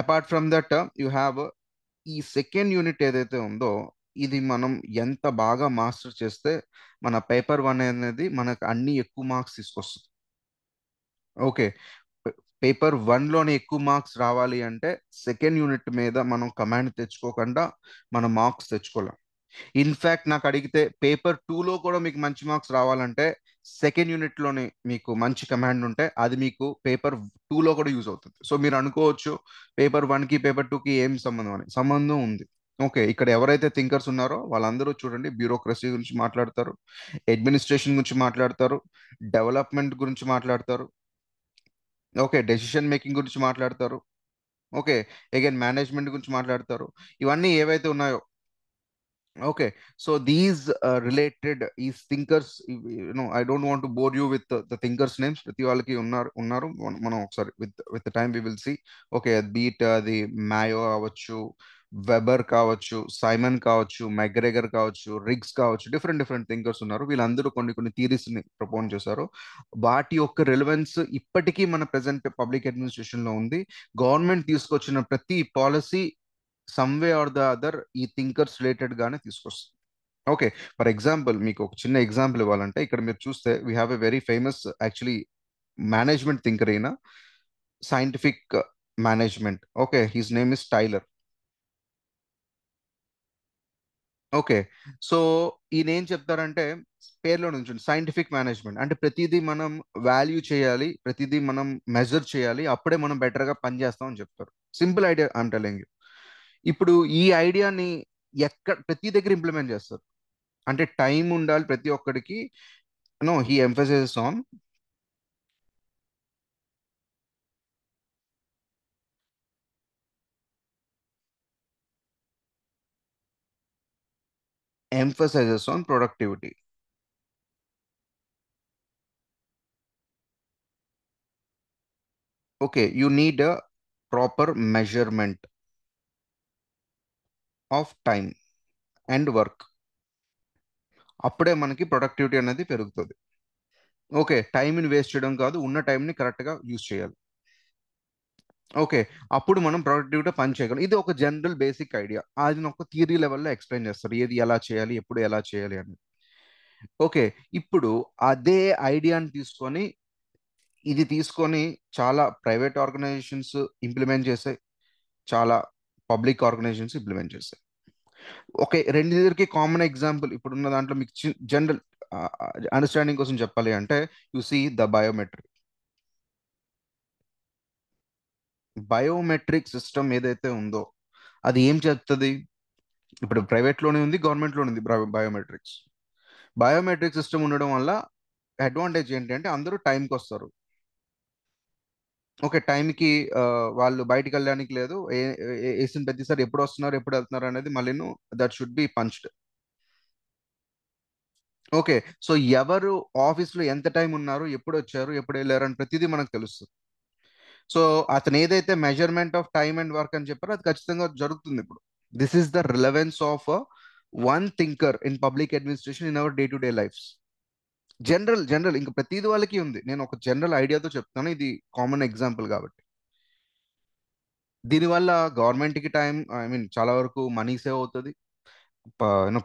Apart from that you have ఈ సెకండ్ యూనిట్ ఏదైతే ఉందో, ఇది మనం ఎంత బాగా మాస్టర్ చేస్తే మన పేపర్ వన్ అనేది మనకు అన్ని ఎక్కువ మార్క్స్ తీసుకొస్తుంది. ఓకే. పేపర్ వన్లోనే ఎక్కువ మార్క్స్ రావాలి అంటే సెకండ్ యూనిట్ మీద మనం కమాండ్ తెచ్చుకోకుండా మనం మార్క్స్ తెచ్చుకోలేం. ఇన్ఫ్యాక్ట్ నాకు అడిగితే పేపర్ టూలో కూడా మీకు మంచి మార్క్స్ రావాలంటే సెకండ్ యూనిట్లోనే మీకు మంచి కమాండ్ ఉంటే అది మీకు పేపర్ టూలో కూడా యూజ్ అవుతుంది. సో మీరు అనుకోవచ్చు పేపర్ వన్కి పేపర్ టూకి ఏం సంబంధం అని. సంబంధం ఉంది. ఓకే. ఇక్కడ ఎవరైతే థింకర్స్ ఉన్నారో వాళ్ళందరూ చూడండి బ్యూరోక్రసీ గురించి మాట్లాడతారు, అడ్మినిస్ట్రేషన్ గురించి మాట్లాడతారు, డెవలప్మెంట్ గురించి మాట్లాడతారు. ఓకే. డెసిషన్ మేకింగ్ గురించి మాట్లాడతారు. ఓకే. అగైన్ మేనేజ్మెంట్ గురించి మాట్లాడతారు. ఇవన్నీ ఏవైతే ఉన్నాయో, ఓకే. సో దీస్ రిలేటెడ్ ఈ thinkers, I don't want to bore you with the thinkers names. ప్రతి వాళ్ళకి ఉన్నారు. మనం ఒకసారి with time we will see. Okay. Be it అది మాయో కావచ్చు, వెబర్ కావచ్చు, సైమన్ కావచ్చు, మెగ్రెగర్ కావచ్చు, రిగ్స్ కావచ్చు, డిఫరెంట్ డిఫరెంట్ థింకర్స్ ఉన్నారు. వీళ్ళందరూ కొన్ని కొన్ని థీరీస్ ని ప్రపోజ్ చేశారు. వాటి యొక్క రిలవెన్స్ ఇప్పటికీ మన ప్రెసెంట్ పబ్లిక్ అడ్మినిస్ట్రేషన్ లో ఉంది. గవర్నమెంట్ తీసుకొచ్చిన ప్రతి policy some way or the other ఈ థింకర్స్ రిలేటెడ్ గానే తీసుకొస్తుంది. ఓకే. ఫర్ ఎగ్జాంపుల్ మీకు ఒక చిన్న ఎగ్జాంపుల్ ఇవ్వాలంటే ఇక్కడ మీరు చూస్తే we have a very famous actually management thinker అయిన scientific management. Okay. His name is Taylor. Okay. So ఈయన ఏం చెప్తారంటే పేర్లో నుంచి సైంటిఫిక్ మేనేజ్మెంట్ అంటే ప్రతిదీ మనం వాల్యూ చేయాలి, ప్రతిదీ మనం మెజర్ చేయాలి, అప్పుడే మనం బెటర్గా పనిచేస్తాం అని చెప్తారు. Simple idea I'm telling you. ఇప్పుడు ఈ ఐడియాని ప్రతి దగ్గర ఇంప్లిమెంట్ చేస్తారు. అంటే టైం ఉండాలి ప్రతి ఒక్కడికి. No, he emphasises on productivity. Okay. You need a proper measurement of time and work. అప్పుడే మనకి ప్రొడక్టివిటీ అనేది పెరుగుతుంది. ఓకే. టైంని వేస్ట్ చేయడం కాదు, ఉన్న టైంని కరెక్ట్గా యూజ్ చేయాలి. ఓకే. అప్పుడు మనం ప్రొడక్టివిటీగా పని చేయగలం. ఇది ఒక జనరల్ బేసిక్ ఐడియా. అది ఒక థియరీ లెవెల్లో ఎక్స్ప్లెయిన్ చేస్తారు. ఏది ఎలా చేయాలి, ఎప్పుడు ఎలా చేయాలి అని. ఓకే. ఇప్పుడు అదే ఐడియాని తీసుకొని చాలా ప్రైవేట్ ఆర్గనైజేషన్స్ ఇంప్లిమెంట్ చేశాయి. చాలా పబ్లిక్ ఆర్గనైజేషన్స్ ఇంప్లిమెంట్ చేశాయి. ఓకే. రెండింటికి కామన్ ఎగ్జాంపుల్ ఇప్పుడున్న దాంట్లో మీకు జనరల్ అండర్స్టాండింగ్ కోసం చెప్పాలి అంటే you see the biometric. Biometric system ఏదైతే ఉందో అది ఏం చెప్తుంది? ఇప్పుడు ప్రైవేట్లోనే ఉంది, గవర్నమెంట్లోనే ఉంది బయోమెట్రిక్స్. బయోమెట్రిక్ సిస్టమ్ ఉండడం వల్ల అడ్వాంటేజ్ ఏంటి అంటే అందరూ టైంకి వస్తారు. ఓకే. టైంకి వాళ్ళు బయటికి వెళ్ళడానికి లేదు. వేసిన ప్రతిసారి ఎప్పుడు వస్తున్నారు, ఎప్పుడు వెళ్తున్నారు అనేది మళ్ళీను that should be punched. Okay. So ఎవరు ఆఫీస్లో ఎంత టైం ఉన్నారు, ఎప్పుడు వచ్చారు, ఎప్పుడు వెళ్ళారు అని ప్రతిదీ మనకు తెలుస్తుంది. సో అతను ఏదైతే measurement of time and work అని చెప్పారో అది ఖచ్చితంగా జరుగుతుంది ఇప్పుడు. This is the relevance of one thinker in public administration in our day to day lifes. General ఇంకా ప్రతిది వాళ్ళకి ఉంది. నేను ఒక జనరల్ ఐడియాతో చెప్తాను, ఇది కామన్ ఎగ్జాంపుల్ కాబట్టి. దీనివల్ల గవర్నమెంట్కి టైం, ఐ మీన్ చాలా వరకు మనీ సేవ్ అవుతుంది.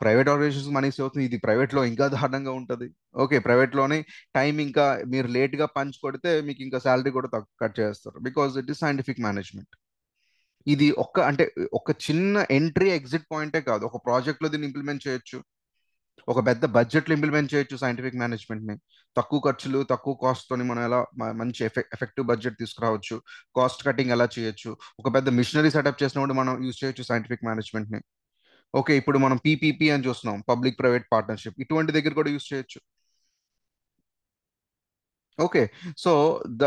ప్రైవేట్ ఆర్గనైజేషన్స్ మనీ సేవ్ అవుతుంది. ఇది ప్రైవేట్లో ఇంకా దారుణంగా ఉంటుంది. ఓకే. ప్రైవేట్లోనే టైం ఇంకా మీరు లేట్గా పంచి కొడితే మీకు ఇంకా శాలరీ కూడా తక్కువ కట్ చేస్తారు. Because it is scientific management. ఇది అంటే ఒక చిన్న ఎంట్రీ ఎగ్జిట్ పాయింటే కాదు, ఒక ప్రాజెక్ట్లో దీన్ని ఇంప్లిమెంట్ చేయొచ్చు. ఒక పెద్ద బడ్జెట్లో ఇంప్లిమెంట్ చేయొచ్చు సైంటిఫిక్ మేనేజ్మెంట్ని. తక్కువ ఖర్చులు తక్కువ కాస్ట్ తోని మనం ఎలా మంచి ఎఫెక్టివ్ బడ్జెట్ తీసుకురావచ్చు, కాస్ట్ కటింగ్ ఎలా చేయొచ్చు, ఒక పెద్ద మిషనరీ సెటప్ చేసినప్పుడు మనం యూజ్ చేయొచ్చు సైంటిఫిక్ మేనేజ్మెంట్ని. ఓకే. ఇప్పుడు మనం పీపీపీ అని చూస్తున్నాం, పబ్లిక్ ప్రైవేట్ పార్ట్నర్షిప్, ఇటువంటి దగ్గర కూడా యూజ్ చేయొచ్చు. ఓకే. సో ద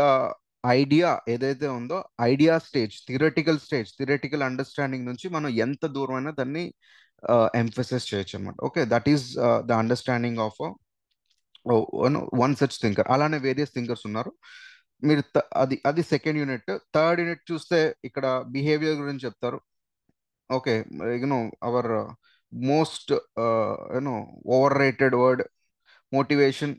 ఐడియా ఏదైతే ఉందో, ఐడియా స్టేజ్, థియరటికల్ అండర్స్టాండింగ్ నుంచి మనం ఎంత దూరమైనా దాన్ని ఎంఫసిస్ చేయొచ్చు అనమాట. Okay. That is the understanding of one such thinker. అలానే వేరియస్ థింకర్స్ ఉన్నారు. మీరు అది సెకండ్ యూనిట్. థర్డ్ యూనిట్ చూస్తే ఇక్కడ బిహేవియర్ గురించి చెప్తారు. Okay, our most over rated word motivation.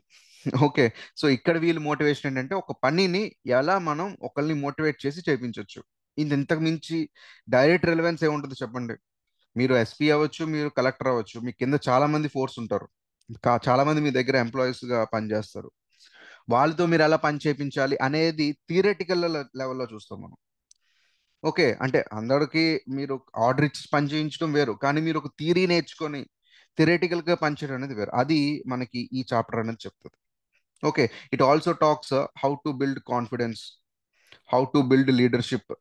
Okay, so ఇక్కడ వీళ్ళు మోటివేషన్ ఏంటంటే ఒక పనిని ఎలా మనం ఒకరిని మోటివేట్ చేసి చేయించవచ్చు. ఇది ఇంతకు మించి డైరెక్ట్ రిలవెన్స్ ఏముంటుంది చెప్పండి. మీరు ఎస్పీ అవ్వచ్చు, మీరు కలెక్టర్ అవ్వచ్చు, మీ కింద చాలా మంది ఫోర్స్ ఉంటారు, చాలా మంది మీ దగ్గర ఎంప్లాయీస్ గా పనిచేస్తారు. వాళ్ళతో మీరు ఎలా పని చేయించాలి అనేది థియరటికల్ లెవెల్లో చూస్తాం మనం. ఓకే, అంటే అందరికి మీరు ఆర్డర్ ఇచ్చి పని చేయించడం వేరు, కానీ మీరు ఒక థియరీ నేర్చుకొని థియరటికల్ గా పనిచేయడం అనేది వేరు. అది మనకి ఈ చాప్టర్ అనేది చెప్తుంది. Okay, it also talks how to build confidence, how to build leadership.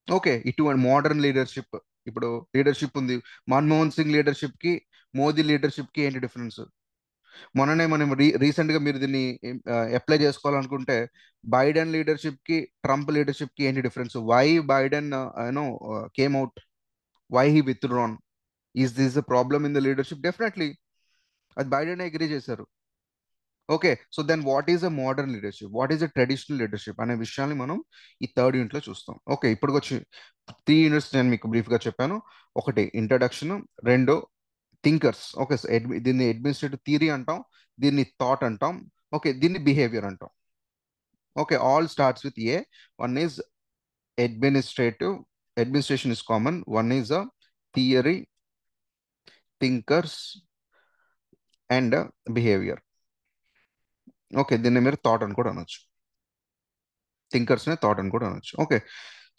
Okay, ఇటువంటి మోడర్న్ లీడర్షిప్. ఇప్పుడు లీడర్షిప్ ఉంది, మన్మోహన్ సింగ్ లీడర్షిప్ కి మోదీ లీడర్షిప్ కి ఏంటి డిఫరెన్స్? మొన్ననే మనం రీసెంట్ గా మీరు దీన్ని అప్లై చేసుకోవాలనుకుంటే, బైడెన్ లీడర్షిప్ కి ట్రంప్ లీడర్షిప్ కి ఏంటి difference? Why Biden you know came out, why he withdrawn? Is this a problem in the leadership? Definitely, అది బైడెన్ అగ్రీ చేశారు. Okay, so then what is a modern leadership, what is a traditional leadership అనే విషయాన్ని మనం ఈ third unit లో చూస్తాం. Okay, ఇప్పుడు వచ్చి 3 యూనిట్స్ నేను మీకు బ్రీఫ్ గా చెప్పాను. ఒకటి ఇంట్రడక్షన్, రెండు థింకర్స్. ఓకే, దీన్ని అడ్మినిస్ట్రేటివ్ థియరీ అంటాం, దీన్ని థాట్ అంటాం, ఓకే, దీన్ని బిహేవియర్ అంటాం. Okay, all starts with a. One is administrative, administration is common. One is a theory, thinkers and behaviour. Okay, దీన్ని మీరు థాట్ అని కూడా అనొచ్చు, థింకర్స్ నే థాట్ అని కూడా అనొచ్చు. ఓకే,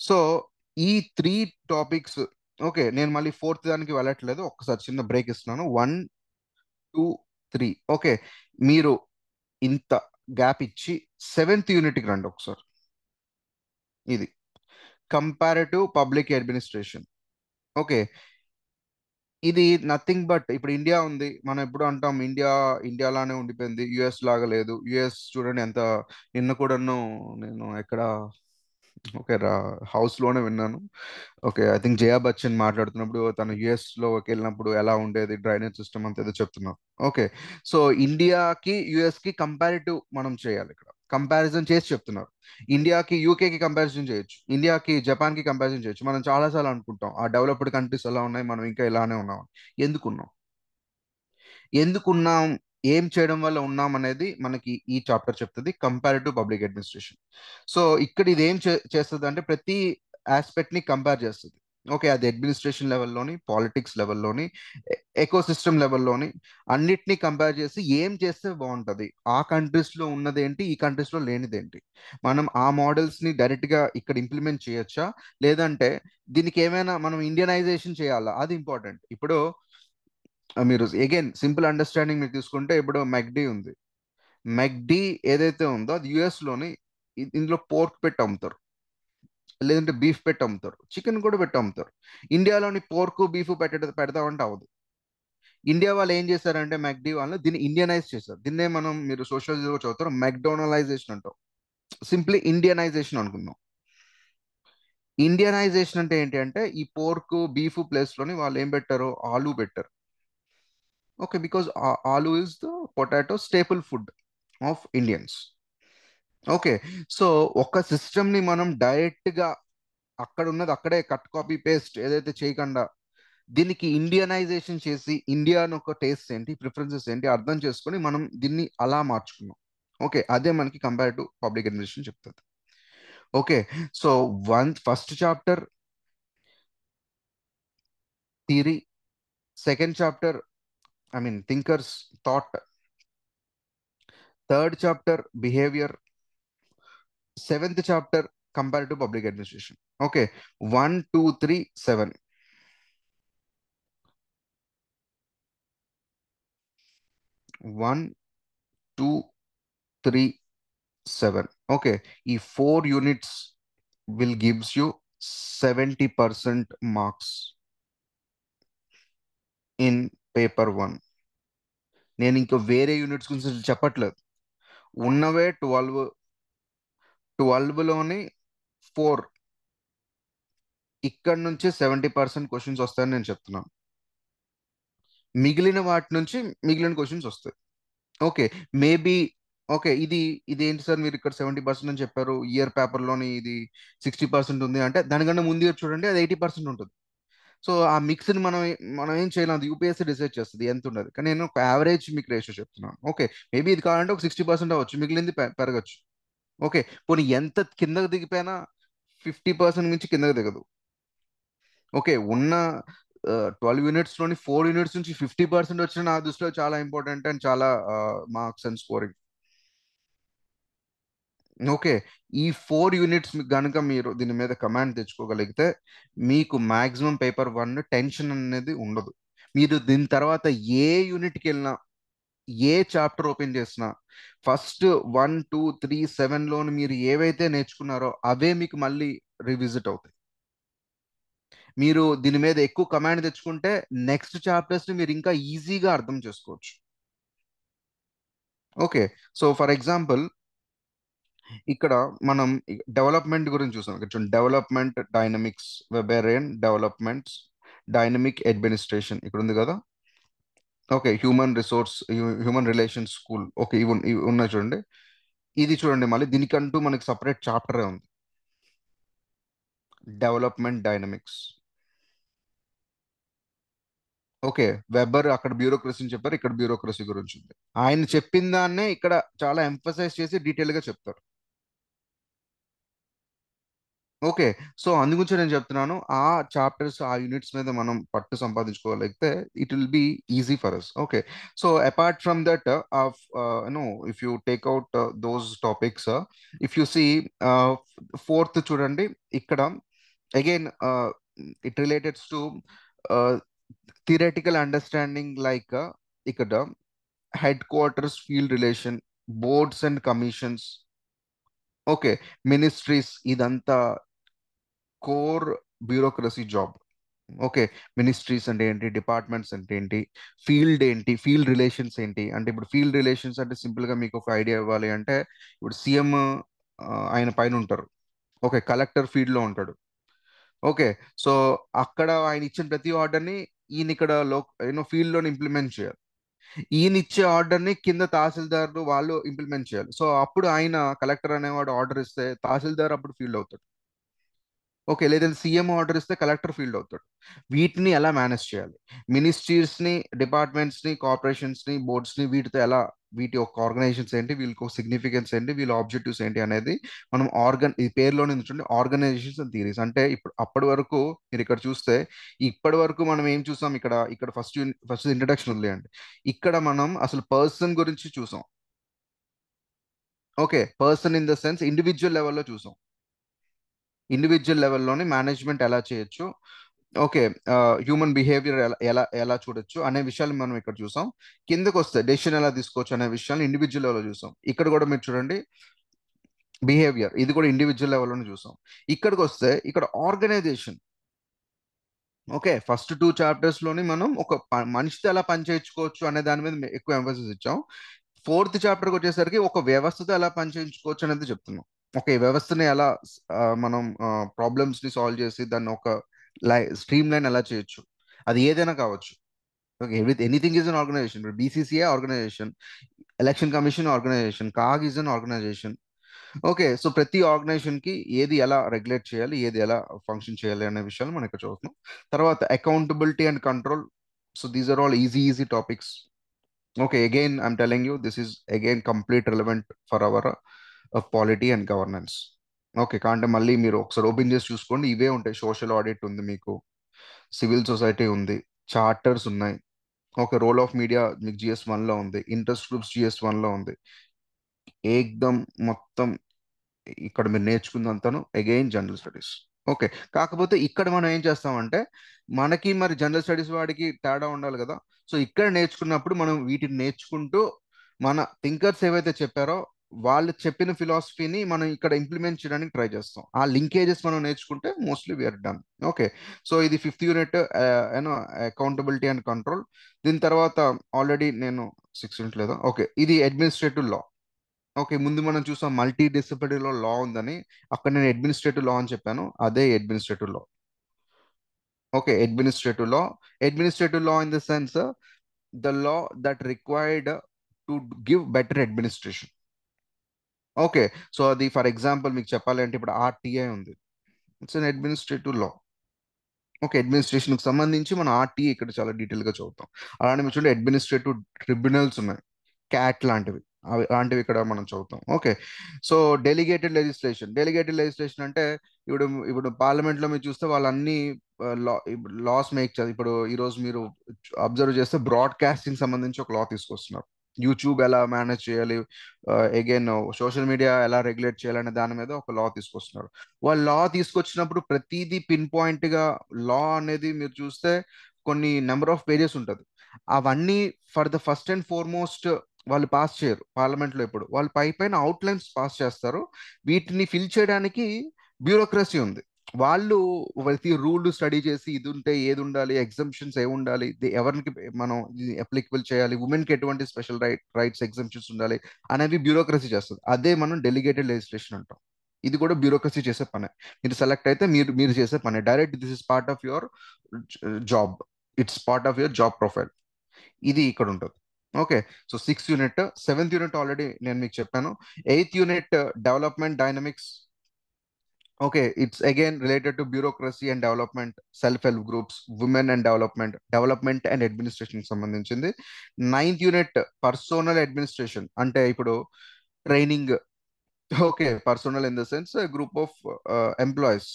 సో ఈ 3 టాపిక్స్. ఓకే, నేను మళ్ళీ ఫోర్త్ దానికి వెళ్ళట్లేదు, ఒక్కసారి చిన్న బ్రేక్ ఇస్తున్నాను. 1, 2, 3. ఓకే, మీరు ఇంత గ్యాప్ ఇచ్చి సెవెంత్ యూనిట్కి రండి ఒకసారి. ఇది కంపారిటివ్ పబ్లిక్ అడ్మినిస్ట్రేషన్. ఓకే, ఇది నథింగ్ బట్, ఇప్పుడు ఇండియా ఉంది, మనం ఎప్పుడు అంటాం ఇండియా ఇండియాలానే ఉండిపోయింది, యుఎస్ లాగా లేదు. యుఎస్ చూడండి ఎంత, నిన్న కూడాను నేను ఎక్కడ, ఓకే, హౌస్ లోనే విన్నాను. ఓకే, ఐ థింక్ జయా బచ్చన్ మాట్లాడుతున్నప్పుడు తను యుఎస్ లోకి వెళ్ళినప్పుడు ఎలా ఉండేది డ్రైనేజ్ సిస్టమ్ అంతా ఏదో చెప్తున్నారు. ఓకే, సో ఇండియాకి యుఎస్ కి కంపారిటివ్ మనం చేయాలి, ఇక్కడ కంపారిజన్ చేసి చెప్తున్నారు. ఇండియాకి యూకేకి కంపారిజన్ చేయొచ్చు, ఇండియాకి జపాన్ కి కంపారిజన్ చేయొచ్చు. మనం చాలాసార్లు అనుకుంటాం ఆ డెవలప్డ్ కంట్రీస్ ఎలా ఉన్నాయి, మనం ఇంకా ఇలానే ఉన్నాం. ఎందుకున్నాం, ఎందుకున్నాం, ఏం చేయడం వల్ల ఉన్నాం అనేది మనకి ఈ చాప్టర్ చెప్తుంది, కంపారిటివ్ పబ్లిక్ అడ్మినిస్ట్రేషన్. సో ఇక్కడ ఇది ఏం చేస్తుంది అంటే ప్రతి ఆస్పెక్ట్ ని కంపేర్ చేస్తుంది. ఓకే, అది అడ్మినిస్ట్రేషన్ లెవెల్లోని, పాలిటిక్స్ లెవెల్లోని, ఎకో సిస్టమ్ లెవెల్లోని, అన్నిటినీ కంపేర్ చేసి ఏం చేస్తే బాగుంటుంది, ఆ కంట్రీస్ లో ఉన్నదేంటి, ఈ కంట్రీస్ లో లేనిదేంటి, మనం ఆ మోడల్స్ ని డైరెక్ట్ గా ఇక్కడ ఇంప్లిమెంట్ చేయొచ్చా, లేదంటే దీనికి ఏమైనా మనం ఇండియనైజేషన్ చేయాలా, అది ఇంపార్టెంట్. ఇప్పుడు మీరు అగైన్ సింపుల్ అండర్స్టాండింగ్ మీరు తీసుకుంటే, ఇప్పుడు మెక్డీ ఉంది. మెక్డీ ఏదైతే ఉందో అది యుఎస్ లోని, ఇందులో పోర్క్ పెట్టి అమ్ముతారు, లేదంటే బీఫ్ పెట్టి అమ్ముతారు, చికెన్ కూడా పెట్టి అమ్ముతారు. ఇండియాలోని పోర్క్ బీఫ్ పెడతామంటే అవ్వదు. ఇండియా వాళ్ళు ఏం చేశారంటే మెక్డీ వాళ్ళు దీన్ని ఇండియనైజ్ చేశారు. దీన్నే మనం, మీరు సోషల్ చదువుతారు, మెక్డోనలైజేషన్ అంటాం. సింప్లీ ఇండియనైజేషన్ అనుకుందాం. ఇండియనైజేషన్ అంటే ఏంటి అంటే, ఈ పోర్క్ బీఫ్ ప్లేస్ లోని వాళ్ళు ఏం పెట్టారు, ఆలు పెట్టారు. ఓకే, బికాజ్ ఆలు is the potato staple food of Indians. Okay, so ఒక సిస్టమ్ ని మనం డైరెక్ట్ గా అక్కడ ఉన్నది అక్కడే కట్ కాపీ పేస్ట్ ఏదైతే చేయకుండా, దీనికి ఇండియనైజేషన్ చేసి ఇండియన్ ఒక టేస్ట్ ఏంటి, ప్రిఫరెన్సెస్ ఏంటి అర్థం చేసుకొని మనం దీన్ని అలా మార్చుకున్నాం. ఓకే, అదే మనకి కంపేర్ టు పబ్లిక్ అడ్మినిస్ట్రేషన్ చెప్తుంది. Okay, so first chapter theory, second chapter I mean thinkers, thought, third chapter behaviour, seventh chapter comparative public administration. Okay, 1, 2, 3, 7. 1, 2, 3, 7. Okay, ఈ 4 units will gives you 70% marks in paper 1. నేను ఇంకా వేరే units గురించి చెప్పట్లేదు, ఉన్నవే 12. 12లోని 4, ఇక్కడ నుంచి 70% క్వశ్చన్స్ వస్తాయని నేను చెప్తున్నాను. మిగిలిన వాటి నుంచి మిగిలిన క్వశ్చన్స్ వస్తాయి. ఓకే, మేబీ ఓకే, ఇది ఏంటి సార్, మీరు ఇక్కడ 70% అని చెప్పారు, ఇయర్ పేపర్లోని ఇది 60% ఉంది అంటే, దానికన్నా ముందు ఇయర్ చూడండి, అది 80% ఉంటుంది. సో ఆ మిక్స్ని మనం ఏం చేయలేం, అది యూపీఎస్సీ డిసైడ్ చేస్తుంది ఎంత ఉండదు. కానీ నేను ఒక యావరేజ్ మీకు రేషియో చెప్తున్నాను. ఓకే, మేబీ ఇది కావాలంటే ఒక 60% అవ్వచ్చు, మిగిలింది పెరగచ్చు. ఓకే, పోనీ ఎంత కిందకు దిగిపోయినా 50% నుంచి కిందకు దిగదు. ఓకే, ఉన్న 12 యూనిట్స్లోని 4 యూనిట్స్ నుంచి 50% వచ్చిన నా దృష్టిలో చాలా ఇంపార్టెంట్ అండ్ చాలా మార్క్స్ అండ్ స్కోరింగ్. ఓకే, ఈ 4 యూనిట్స్ కనుక మీరు దీని మీద కమాండ్ తెచ్చుకోగలిగితే మీకు మాక్సిమం పేపర్ 1 టెన్షన్ అనేది ఉండదు. మీరు దీని తర్వాత ఏ యూనిట్కి వెళ్ళినా, ఏ చాప్టర్ ఓపెన్ చేసినా, ఫస్ట్ 1 2 3 7లోని మీరు ఏవైతే నేర్చుకున్నారో అవే మీకు మళ్ళీ రివిజిట్ అవుతాయి. మీరు దీని మీద ఎక్కువ కమాండ్ తెచ్చుకుంటే నెక్స్ట్ చాప్టర్స్ని మీరు ఇంకా ఈజీగా అర్థం చేసుకోవచ్చు. ఓకే, సో ఫర్ ఎగ్జాంపుల్ ఇక్కడ మనం డెవలప్మెంట్ గురించి చూసాం. ఇక్కడ చూడండి, development dynamics, Weberian developments, dynamic administration ఇక్కడ ఉంది కదా. Okay, human relations school, okay, ఇవి ఉన్నాయి చూడండి. ఇది చూడండి, మళ్ళీ దీనికంటూ మనకి సపరేట్ చాప్టరే ఉంది, డెవలప్మెంట్ డైనమిక్స్. ఓకే, వెబర్ అక్కడ బ్యూరోక్రసీని చెప్పారు, ఇక్కడ బ్యూరోక్రసీ గురించి ఉంది. ఆయన చెప్పిన దాన్నే ఇక్కడ చాలా ఎంఫసైజ్ చేసి డీటెయిల్ గా చెప్తారు. ఓకే, సో అందుగురించి నేను చెప్తున్నాను, ఆ చాప్టర్స్ ఆ యూనిట్స్ మీద మనం పట్టు సంపాదించుకోగలిగితే it will be easy for us. Okay, so apart from that if you take out those topics, if you see fourth చూడండి ఇక్కడ, again it relateds to theoretical understanding like ఇక్కడ headquarters field relation, boards and commissions. Okay, ministries, ఇదంతా core bureaucracy job. Okay, ministries అంటే ఏంటి, departments అంటే ఏంటి, field ఏంటి, field relations ఏంటి అంటే, ఇప్పుడు ఫీల్డ్ రిలేషన్స్ అంటే సింపుల్ గా మీకు ఒక ఐడియా ఇవ్వాలి అంటే, ఇప్పుడు సీఎం ఆయన పైన ఉంటారు. ఓకే, కలెక్టర్ ఫీల్డ్ లో ఉంటాడు. ఓకే, సో అక్కడ ఆయన ఇచ్చిన ప్రతి ఆర్డర్ ని ఈయన ఇక్కడ ఫీల్డ్ లో ఇంప్లిమెంట్ చేయాలి. ఈయన ఇచ్చే ఆర్డర్ ని కింద తహసీల్దార్లు వాళ్ళు ఇంప్లిమెంట్ చేయాలి. సో అప్పుడు ఆయన కలెక్టర్ అనేవాడు ఆర్డర్ ఇస్తే తహసీల్దార్ అప్పుడు ఫీల్డ్ అవుతాడు. ఓకే, లేదంటే సీఎం ఆర్డర్ ఇస్తే కలెక్టర్ ఫీల్డ్ అవుతాడు. వీటిని ఎలా మేనేజ్ చేయాలి, మినిస్ట్రీస్ ని, డిపార్ట్మెంట్స్ ని, కార్పొరేషన్స్ ని, బోర్డ్స్ ని, వీటితో ఎలా, వీటి యొక్క ఆర్గనైజేషన్స్ ఏంటి, వీళ్ళకి సిగ్నిఫికెన్స్ ఏంటి, వీళ్ళ ఆబ్జెక్టివ్స్ ఏంటి అనేది మనం ఈ పేరులోనే చూడండి, ఆర్గనైజేషన్స్ అండ్ థియరీస్ అంటే. ఇప్పుడు అప్పటి వరకు మీరు ఇక్కడ చూస్తే, ఇప్పటి వరకు మనం ఏం చూసాం, ఇక్కడ ఇక్కడ ఫస్ట్ ఇంట్రడక్షన్ వదిలేయండి. ఇక్కడ మనం అసలు పర్సన్ గురించి చూసాం. Okay, person in the sense individual లెవెల్లో చూసాం. ఇండివిజువల్ లెవెల్లోని మేనేజ్మెంట్ ఎలా చేయొచ్చు, ఓకే, హ్యూమన్ బిహేవియర్ ఎలా ఎలా ఎలా చూడొచ్చు అనే విషయాలు మనం ఇక్కడ చూసాం. కిందకు వస్తే డెసిషన్ ఎలా తీసుకోవచ్చు అనే విషయాలు ఇండివిజువల్ లెవెల్లో చూసాం. ఇక్కడ కూడా మీరు చూడండి, బిహేవియర్ ఇది కూడా ఇండివిజువల్ లెవెల్లోనే చూసాం. ఇక్కడికి వస్తే ఇక్కడ ఆర్గనైజేషన్. ఓకే, ఫస్ట్ 2 చాప్టర్స్ లోని మనం ఒక మనిషితో ఎలా పనిచేయించుకోవచ్చు అనే దాని మీద ఎక్కువ ఎంఫోసిస్ ఇచ్చాం. ఫోర్త్ చాప్టర్కి వచ్చేసరికి ఒక వ్యవస్థతో ఎలా పనిచేయించుకోవచ్చు అనేది చెప్తున్నాం. ఓకే, ఈ వ్యవస్థని ఎలా మనం ప్రాబ్లమ్స్ ని సాల్వ్ చేసి దాన్ని ఒక స్ట్రీమ్ లైన్ ఎలా చేయొచ్చు, అది ఏదైనా కావచ్చు. Okay, anything is an organisation. BCCI organisation, election commission organisation, CAG is an organisation. Okay, so ప్రతి ఆర్గనైజేషన్ కి ఏది ఎలా రెగ్యులేట్ చేయాలి, ఏది ఎలా ఫంక్షన్ చేయాలి అనే విషయాలు మనం ఇక్కడ చూస్తున్నాం. తర్వాత accountability and control. So these are all easy topics. Okay, again I'm telling you, this is again complete relevant for our polity and governance. Okay, కాంటే మళ్ళీ మీరు ఒకసారి ఓపెన్ చేసి చూసుకోండి, ఇవే ఉంటాయి. సోషల్ ఆడిట్ ఉంది మీకు, సివిల్ సొసైటీ ఉంది, చార్టర్స్ ఉన్నాయి. ఓకే, రోల్ ఆఫ్ మీడియా మీకు GS1 లో ఉంది, ఇంట్రెస్ట్ గ్రూప్స్ GS1 లో ఉంది. ఏకదం మొత్తం ఇక్కడ మీరు నేర్చుకుందంతాను అగైన్ జనరల్ స్టడీస్. ఓకే, కాకపోతే ఇక్కడ మనం ఏం చేస్తామంటే, మనకి మరి జనరల్ స్టడీస్ వాడికి తేడా ఉండాలి కదా. సో ఇక్కడ నేర్చుకున్నప్పుడు మనం వీటిని నేర్చుకుంటూ మన థింకర్స్ ఏవైతే చెప్పారో వాళ్ళు చెప్పిన ఫిలాసఫీని మనం ఇక్కడ ఇంప్లిమెంట్ చేయడానికి ట్రై చేస్తాం. ఆ లింకేజెస్ మనం నేర్చుకుంటే mostly we're done. Okay, so ఇది fifth unit, you know accountability and control. దీని తర్వాత ఆల్రెడీ నేను 6 యూనిట్ లేదా, ఓకే, ఇది అడ్మినిస్ట్రేటివ్ లా. ఓకే, ముందు మనం చూసాం మల్టీ డిసిప్లినరీ లా ఉందని, అక్కడ నేను అడ్మినిస్ట్రేటివ్ లా అని చెప్పాను, అదే administrative law. Okay, administrative law in the sense the law that required to give better administration. Okay. So అది ఫర్ ఎగ్జాంపుల్ మీకు చెప్పాలి అంటే ఇప్పుడు ఆర్టీఐ ఉంది. It's an administrative law. Okay, అడ్మినిస్ట్రేషన్కి సంబంధించి మనం ఆర్టీఐ ఇక్కడ చాలా డీటెయిల్గా చదువుతాం. అలానే మీరు చూడండి అడ్మినిస్ట్రేటివ్ ట్రిబ్యునల్స్ ఉన్నాయి, క్యాట్ లాంటివి, అవి లాంటివి ఇక్కడ మనం చదువుతాం. ఓకే. సో డెలిగేటెడ్ లెజిస్లేషన్ అంటే ఇప్పుడు ఇప్పుడు పార్లమెంట్లో మీరు చూస్తే వాళ్ళన్ని లాస్ మేక్ చేయాలి. ఇప్పుడు ఈరోజు మీరు అబ్జర్వ్ చేస్తే బ్రాడ్కాస్టింగ్ సంబంధించి ఒక లా తీసుకొస్తున్నారు. యూట్యూబ్ ఎలా మేనేజ్ చేయాలి, అగైన్ సోషల్ మీడియా ఎలా రెగ్యులేట్ చేయాలనే దాని మీద ఒక లా తీసుకొస్తున్నారు. వాళ్ళు లా తీసుకొచ్చినప్పుడు ప్రతిదీ పిన్ పాయింట్ గా లా అనేది మీరు చూస్తే కొన్ని నెంబర్ ఆఫ్ పేజెస్ ఉంటుంది. అవన్నీ for the first and foremost వాళ్ళు పాస్ చేయరు పార్లమెంట్ లో. ఎప్పుడు వాళ్ళు పై పైన అవుట్లైన్స్ పాస్ చేస్తారు, వీటిని ఫిల్ చేయడానికి బ్యూరోక్రసీ ఉంది. వాళ్ళు ప్రతి రూల్ స్టడీ చేసి ఇది ఉంటే ఏది ఉండాలి, ఎగ్జంప్షన్స్ ఏ ఉండాలి, ఎవరికి మనం అప్లికబుల్ చేయాలి, ఉమెన్ కి ఎటువంటి స్పెషల్ రైట్స్ ఎగ్జంప్షన్స్ ఉండాలి అనేవి బ్యూరోక్రసీ చేస్తుంది. అదే మనం డెలిగేటెడ్ లెజిస్లేషన్ అంటాం. ఇది కూడా బ్యూరోక్రసీ చేసే పనే. మీరు సెలెక్ట్ అయితే మీరు మీరు చేసే పనే direct. This is part of your job. It's part of your job profile. ఇది ఇక్కడ ఉంటుంది. Okay. So 6th unit, 7th unit already నేను మీకు చెప్పాను. 8th unit development dynamics. Okay, it's again related to bureaucracy and development, self help groups, women and development and administration సంబంధించింది. 9th unit personnel administration అంటే ఇప్పుడు training. Okay, personnel in the sense group of employees.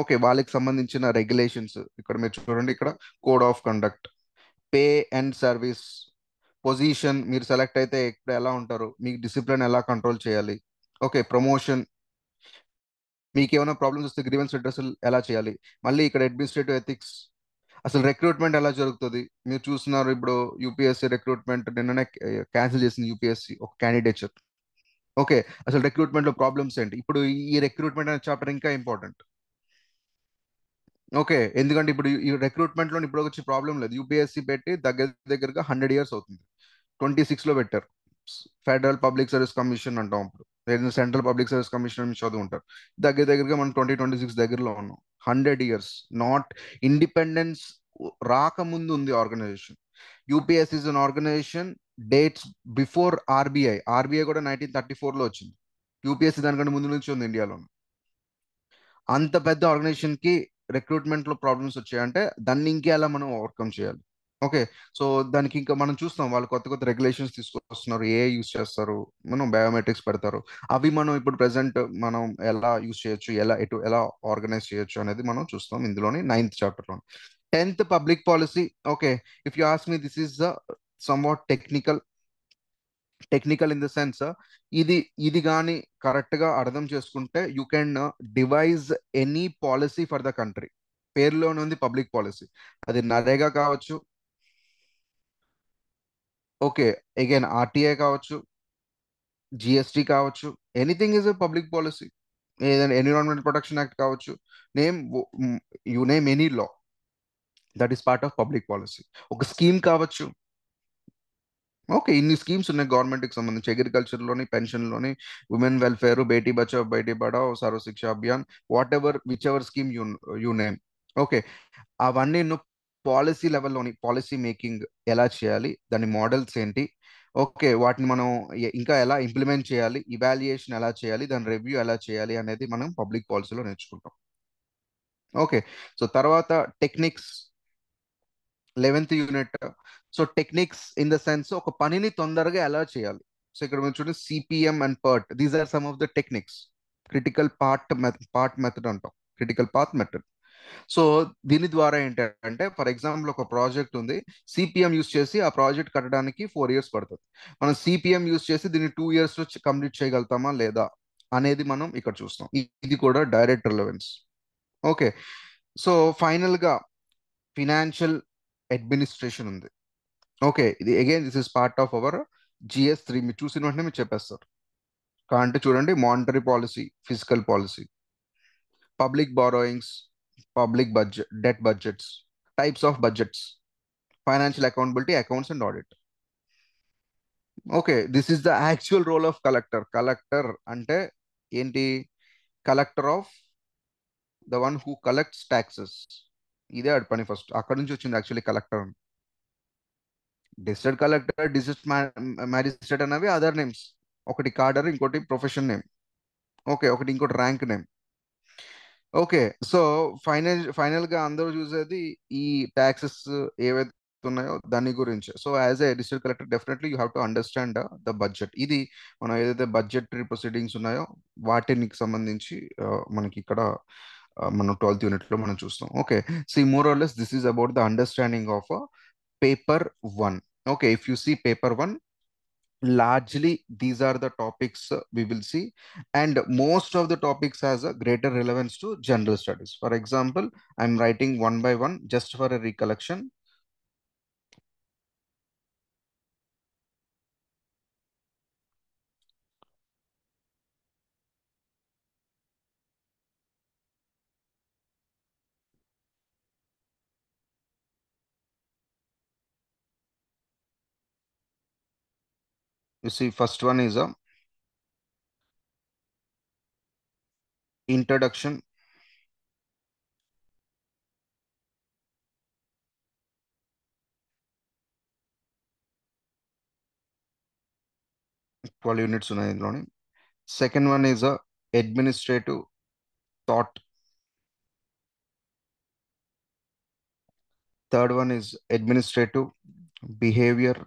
Okay, వాళ్ళకి సంబంధించిన regulations ఇక్కడ మీరు చూడండి. ఇక్కడ code of conduct, pay and service, position, మీరు సెలెక్ట్ అయితే ఇక్కడ ఎలా ఉంటారు, మీకు డిసిప్లిన్ ఎలా కంట్రోల్ చేయాలి. ఓకే, ప్రమోషన్, మీకు ఏమైనా ప్రాబ్లమ్స్ వస్తే గ్రీవెన్స్ రిడ్రెసల్ ఎలా చేయాలి. మళ్ళీ ఇక్కడ అడ్మినిస్ట్రేటివ్ ఎథిక్స్, అసలు రిక్రూట్మెంట్ ఎలా జరుగుతుంది. మీరు చూస్తున్నారు ఇప్పుడు యూపీఎస్సీ రిక్రూట్మెంట్ నిన్ననే క్యాన్సిల్ చేసింది యూపీఎస్సీ ఒక క్యాండిడేచర్. ఓకే, అసలు రిక్రూట్మెంట్ లో ప్రాబ్లమ్స్ ఏంటి. ఇప్పుడు ఈ రిక్రూట్మెంట్ అనే చాప్టర్ ఇంకా ఇంపార్టెంట్. ఓకే, ఎందుకంటే ఇప్పుడు ఈ రిక్రూట్మెంట్ లో ఇప్పుడు వచ్చే ప్రాబ్లం లేదు. యూపీఎస్సీ పెట్టి దగ్గరగా 100 years అవుతుంది. 26లో పెట్టారు. ఫెడరల్ పబ్లిక్ సర్వీస్ కమిషన్ అంటాం అప్పుడు, లేదా సెంట్రల్ పబ్లిక్ సర్వీస్ కమిషన్ అని చదువు ఉంటారు. దగ్గరగా మనం 2026 దగ్గరలో ఉన్నాం. 100 years, నాట్ ఇండిపెండెన్స్ రాకముందు ఉంది organisation. UPSC is an organisation dates before RBI. RBI కూడా 1934లో వచ్చింది. యూపీఎస్సీ దానికంటే ముందు నుంచి ఉంది ఇండియాలో. అంత పెద్ద ఆర్గనైజేషన్ కి రిక్రూట్మెంట్ లో ప్రాబ్లమ్స్ వచ్చాయంటే దాన్ని ఇంకెలా మనం ఓవర్కమ్ చేయాలి. ఓకే. సో దానికి ఇంకా మనం చూస్తాం, వాళ్ళు కొత్త కొత్త రెగ్యులేషన్స్ తీసుకొస్తున్నారు, ఏ యూస్ చేస్తారు, మనం బయోమెట్రిక్స్ పెడతారు. అవి మనం ఇప్పుడు ప్రెసెంట్ మనం ఎలా యూస్ చేయొచ్చు, ఎలా ఆర్గనైజ్ చేయొచ్చు అనేది మనం చూస్తాం ఇందులోని 9th చాప్టర్ లో. 10th public policy. Okay, if you ask me, this is the somewhat technical in the sense, ఇది ఇది కానీ కరెక్ట్ గా అర్థం చేసుకుంటే you can device any policy for the country. పేరులోనే ఉంది పబ్లిక్ పాలసీ. అది నరేగా కావచ్చు. ఓకే, అగైన్ ఆర్టీఐ కావచ్చు, జిఎస్టీ కావచ్చు. Anything is a public policy. ఏదైనా ఎన్విరాన్మెంట్ ప్రొటెక్షన్ యాక్ట్ కావచ్చు. Name you name any law, that is part of public policy. ఒక scheme కావచ్చు. ఓకే, ఇన్ని స్కీమ్స్ ఉన్నాయి గవర్నమెంట్ కి సంబంధించి. అగ్రికల్చర్ లోని, పెన్షన్ లోని, ఉమెన్ వెల్ఫేర్, బేటీ బచావ్ బేటీ పడావ్, సర్వ శిక్ష Abhiyan, what ever which ever scheme you name. Okay, అవన్నీ పాలసీ లెవెల్లోని పాలసీ మేకింగ్ ఎలా చేయాలి, దాని మోడల్స్ ఏంటి, ఓకే, వాటిని మనం ఇంకా ఎలా ఇంప్లిమెంట్ చేయాలి, ఇవాల్యుయేషన్ ఎలా చేయాలి, దాని రివ్యూ ఎలా చేయాలి అనేది మనం పబ్లిక్ పాలసీలో నేర్చుకుంటాం. ఓకే. సో తర్వాత techniques, 11th unit. So techniques in the sense ఒక పనిని తొందరగా ఎలా చేయాలి. సో ఇక్కడ మీరు చూడండి CPM and PERT, these are some of the techniques. Critical part method అంటాం, క్రిటికల్ పాత్ మెథడ్. సో దీని ద్వారా ఏంటంటే ఫర్ ఎగ్జాంపుల్ ఒక ప్రాజెక్ట్ ఉంది, సిపిఎం యూస్ చేసి ఆ ప్రాజెక్ట్ కట్టడానికి 4 years పడుతుంది. మనం సిపిఎం యూస్ చేసి దీన్ని 2 years లో కంప్లీట్ చేయగలుగుతామా లేదా అనేది మనం ఇక్కడ చూస్తాం. ఇది కూడా direct relevance. Okay. So final గా ఫినాన్షియల్ అడ్మినిస్ట్రేషన్ ఉంది. ఓకే, ఇది again this is part of our GS 3. మీరు చూసిన వెంటనే మీరు చెప్పేస్తారు. అంటే చూడండి, monetary policy, fiscal policy, public borrowings, public budget, debt budgets, types of budgets, financial accountability, accounts and audit. Okay, this is the actual role of collector. Collector అంటే ఏంటి? Collector of the one who collects taxes. ఇదే ఆడి పని. First అక్కడ నుంచి వచ్చింది actually collector. District collector, district magistrate అనేవి other names. ఒకటి కాడర్, ఇంకోటి ప్రొఫెషన్ నేమ్. ఓకే, ఒకటి ఇంకోటి rank name. Okay. So final గా అందరూ చూసేది ఈ ట్యాక్సెస్ ఏవైతే ఉన్నాయో దాని గురించి. So as a district collector definitely you have to understand the budget. ఇది మనం ఏదైతే బడ్జెటరీ ప్రొసీడింగ్స్ ఉన్నాయో వాటికి సంబంధించి మనకి ఇక్కడ మనం 12th యూనిట్ లో మనం చూస్తాం. Okay. See more or less this is about the understanding of paper one. Okay, if you see paper one, largely these are the topics we will see, and most of the topics has a greater relevance to general studies. For example, I'm writing one by one just for a recollection. You see, first one is a introduction. 12 units ఉన్నాయి ఇందులోని. Second one is a administrative thought. Third one is administrative behavior.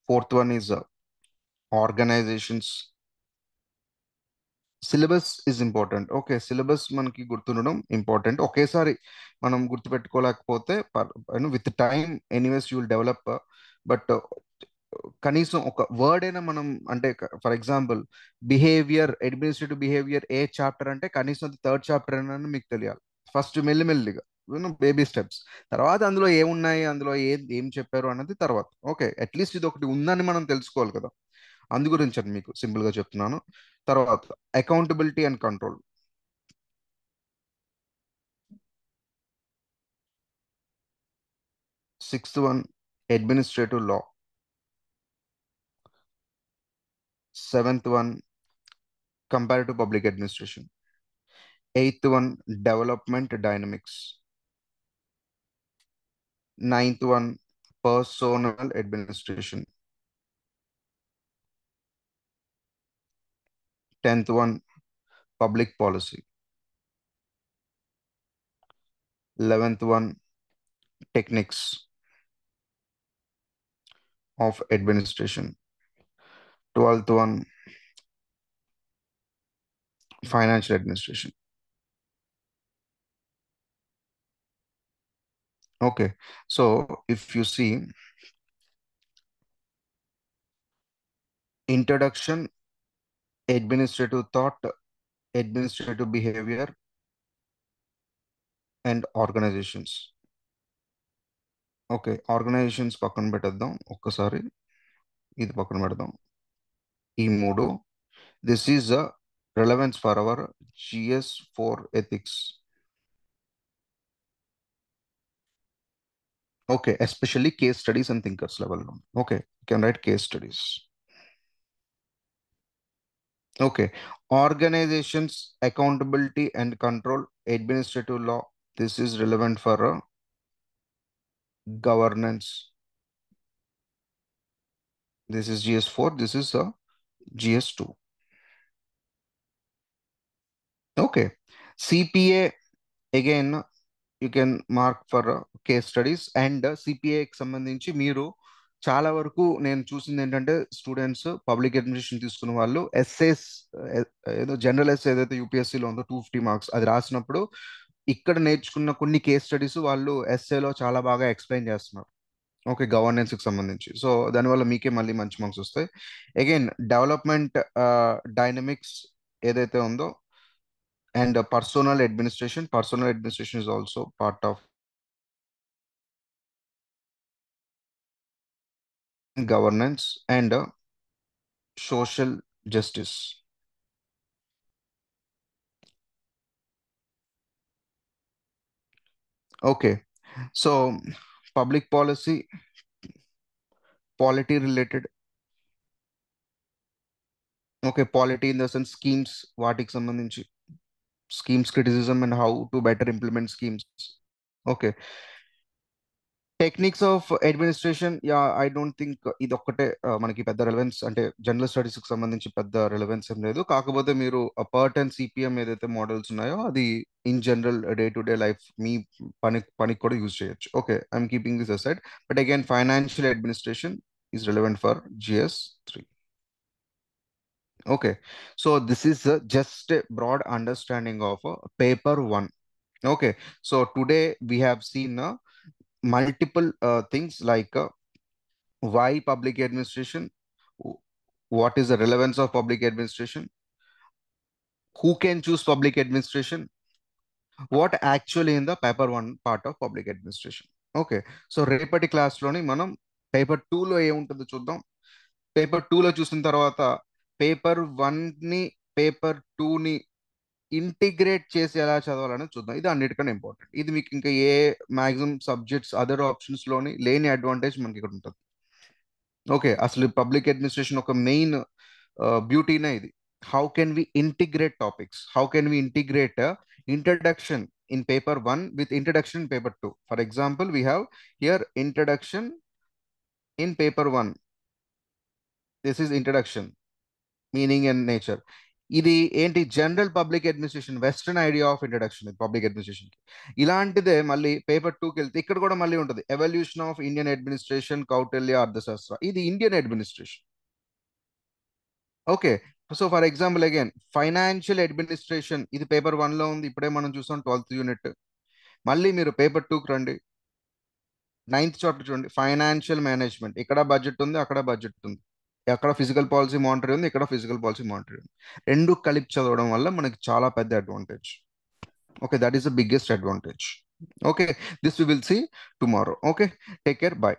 Fourth one is organizations. Syllabus is important. Okay, syllabus మనకి గుర్తుండడం important. ఒకేసారి మనం గుర్తుపెట్టుకోలేకపోతే with time anyways you will develop. But కనీసం ఒక word అయినా మనం, అంటే for example behaviour, administrative behaviour a chapter అంటే కనీసం అది థర్డ్ చాప్టర్ అని మీకు తెలియాలి. ఫస్ట్ మెల్లిమెల్లిగా బేబీ స్టెప్స్. తర్వాత అందులో ఏమున్నాయి, అందులో ఏం చెప్పారు అన్నది తర్వాత. ఓకే, అట్లీస్ట్ ఇది ఒకటి ఉందని మనం తెలుసుకోవాలి కదా. అందు గురించి అని మీకు సింపుల్ గా చెప్తున్నాను. తర్వాత accountability and control. Sixth one administrative law. Seventh one comparative public administration. Eighth one development dynamics. Ninth one personnel administration. Tenth one public policy. 11th one techniques of administration. 12th one financial administration. Okay, so if you see introduction, administrative thought, administrative behavior, and organizations. Okay, organizations పక్కన పెట్టేద్దాం ఒక్కసారి. ఇది పక్కన పెడదాం. ఈ మూడు, this is a relevance for our GS four ethics. Okay, especially case studies and thinkers లెవెల్లో. Okay, you can write case studies. Okay, organizations, accountability and control, administrative law. This is relevant for governance. This is GS4. This is GS2. Okay. CPA, again, you can mark for case studies. And CPA కి సంబంధించి మీరు చాలా వరకు నేను చూసింది ఏంటంటే students public administration తీసుకున్న వాళ్ళు ఎస్ఏస్, ఏదో జనరల్ ఎస్ ఏదైతే యూపీఎస్సీలో ఉందో 250 మార్క్స్ అది రాసినప్పుడు ఇక్కడ నేర్చుకున్న కొన్ని కేస్ స్టడీస్ వాళ్ళు ఎస్ఏలో చాలా బాగా ఎక్స్ప్లెయిన్ చేస్తున్నారు. ఓకే, గవర్నెన్స్ కి సంబంధించి. సో దానివల్ల మీకే మళ్ళీ మంచి మార్క్స్ వస్తాయి. అగైన్ డెవలప్మెంట్ డైనమిక్స్ ఏదైతే ఉందో, and personnel administration is also part of governance and social justice. Okay, so public policy, polity related. Okay, polity in the sense schemes, వాటికి సంబంధించి schemes criticism and how to better implement schemes. Okay, techniques of administration, yeah I don't think ఇది ఒక్కటే మనకి పెద్ద relevance అంటే general studies కి సంబంధించి పెద్ద రెలవెన్స్ ఏం లేదు. కాకపోతే మీరు పర్ట్ అండ్ సిపిఎం ఏదైతే మోడల్స్ ఉన్నాయో అది in general day to day life మీ పనికి కూడా యూజ్ చేయొచ్చు. Okay, I'm keeping this aside. But again financial administration is relevant for GS 3. Okay, so this is just a broad understanding of paper one. Okay, so today we have seen multiple things like why public administration, w- what is the relevance of public administration, who can choose public administration, what actually in the paper one part of public administration. Okay, so రేపటి క్లాస్లోని మనం paper టూలో ఏముంటుందో చూద్దాం. Paper టూలో చూసిన తర్వాత paper వన్ని paper టూని ఇంటిగ్రేట్ చేసి ఎలా చదవాలని చూద్దాం. ఇది అన్నిటికన్నా ఇంపార్టెంట్. ఇది మీకు ఇంకా ఏ మాక్సిమం సబ్జెక్ట్స్ అదర్ ఆప్షన్స్ లోని లేని అడ్వాంటేజ్ మనకి ఇక్కడ ఉంటుంది. ఓకే, అసలు పబ్లిక్ అడ్మినిస్ట్రేషన్ ఒక మెయిన్ బ్యూటీనే ఇది. How can we integrate topics, how can we integrate introduction in paper one with introduction in paper two. For example we have here introduction in paper one. This is introduction, meaning and nature. ఇది ఏంటి, general public administration, western idea of introduction public administration కి. ఇలాంటిదే మళ్ళీ paper టూకి వెళ్తే ఇక్కడ కూడా మళ్ళీ ఉంటుంది evolution of Indian administration, Kautilya అర్థశాస్త్ర. ఇది Indian administration. Okay, so for example again financial administration, ఇది పేపర్ వన్ లో ఉంది, ఇప్పుడే మనం చూసాం 12th యూనిట్. మళ్ళీ మీరు పేపర్ టూకి రండి, 9th చాప్టర్ చూడండి, ఫైనాన్షియల్ మేనేజ్మెంట్. ఇక్కడ బడ్జెట్ ఉంది, అక్కడ బడ్జెట్ ఉంది, అక్కడ ఫిజికల్ పాలసీ మానిటరీ ఉంది, ఇక్కడ ఫిజికల్ పాలసీ మానిటరీ ఉంది. రెండు కలిపి చదవడం వల్ల మనకి చాలా పెద్ద advantage. Okay, that is the biggest advantage. Okay, this we will see tomorrow. Okay, take care, bye.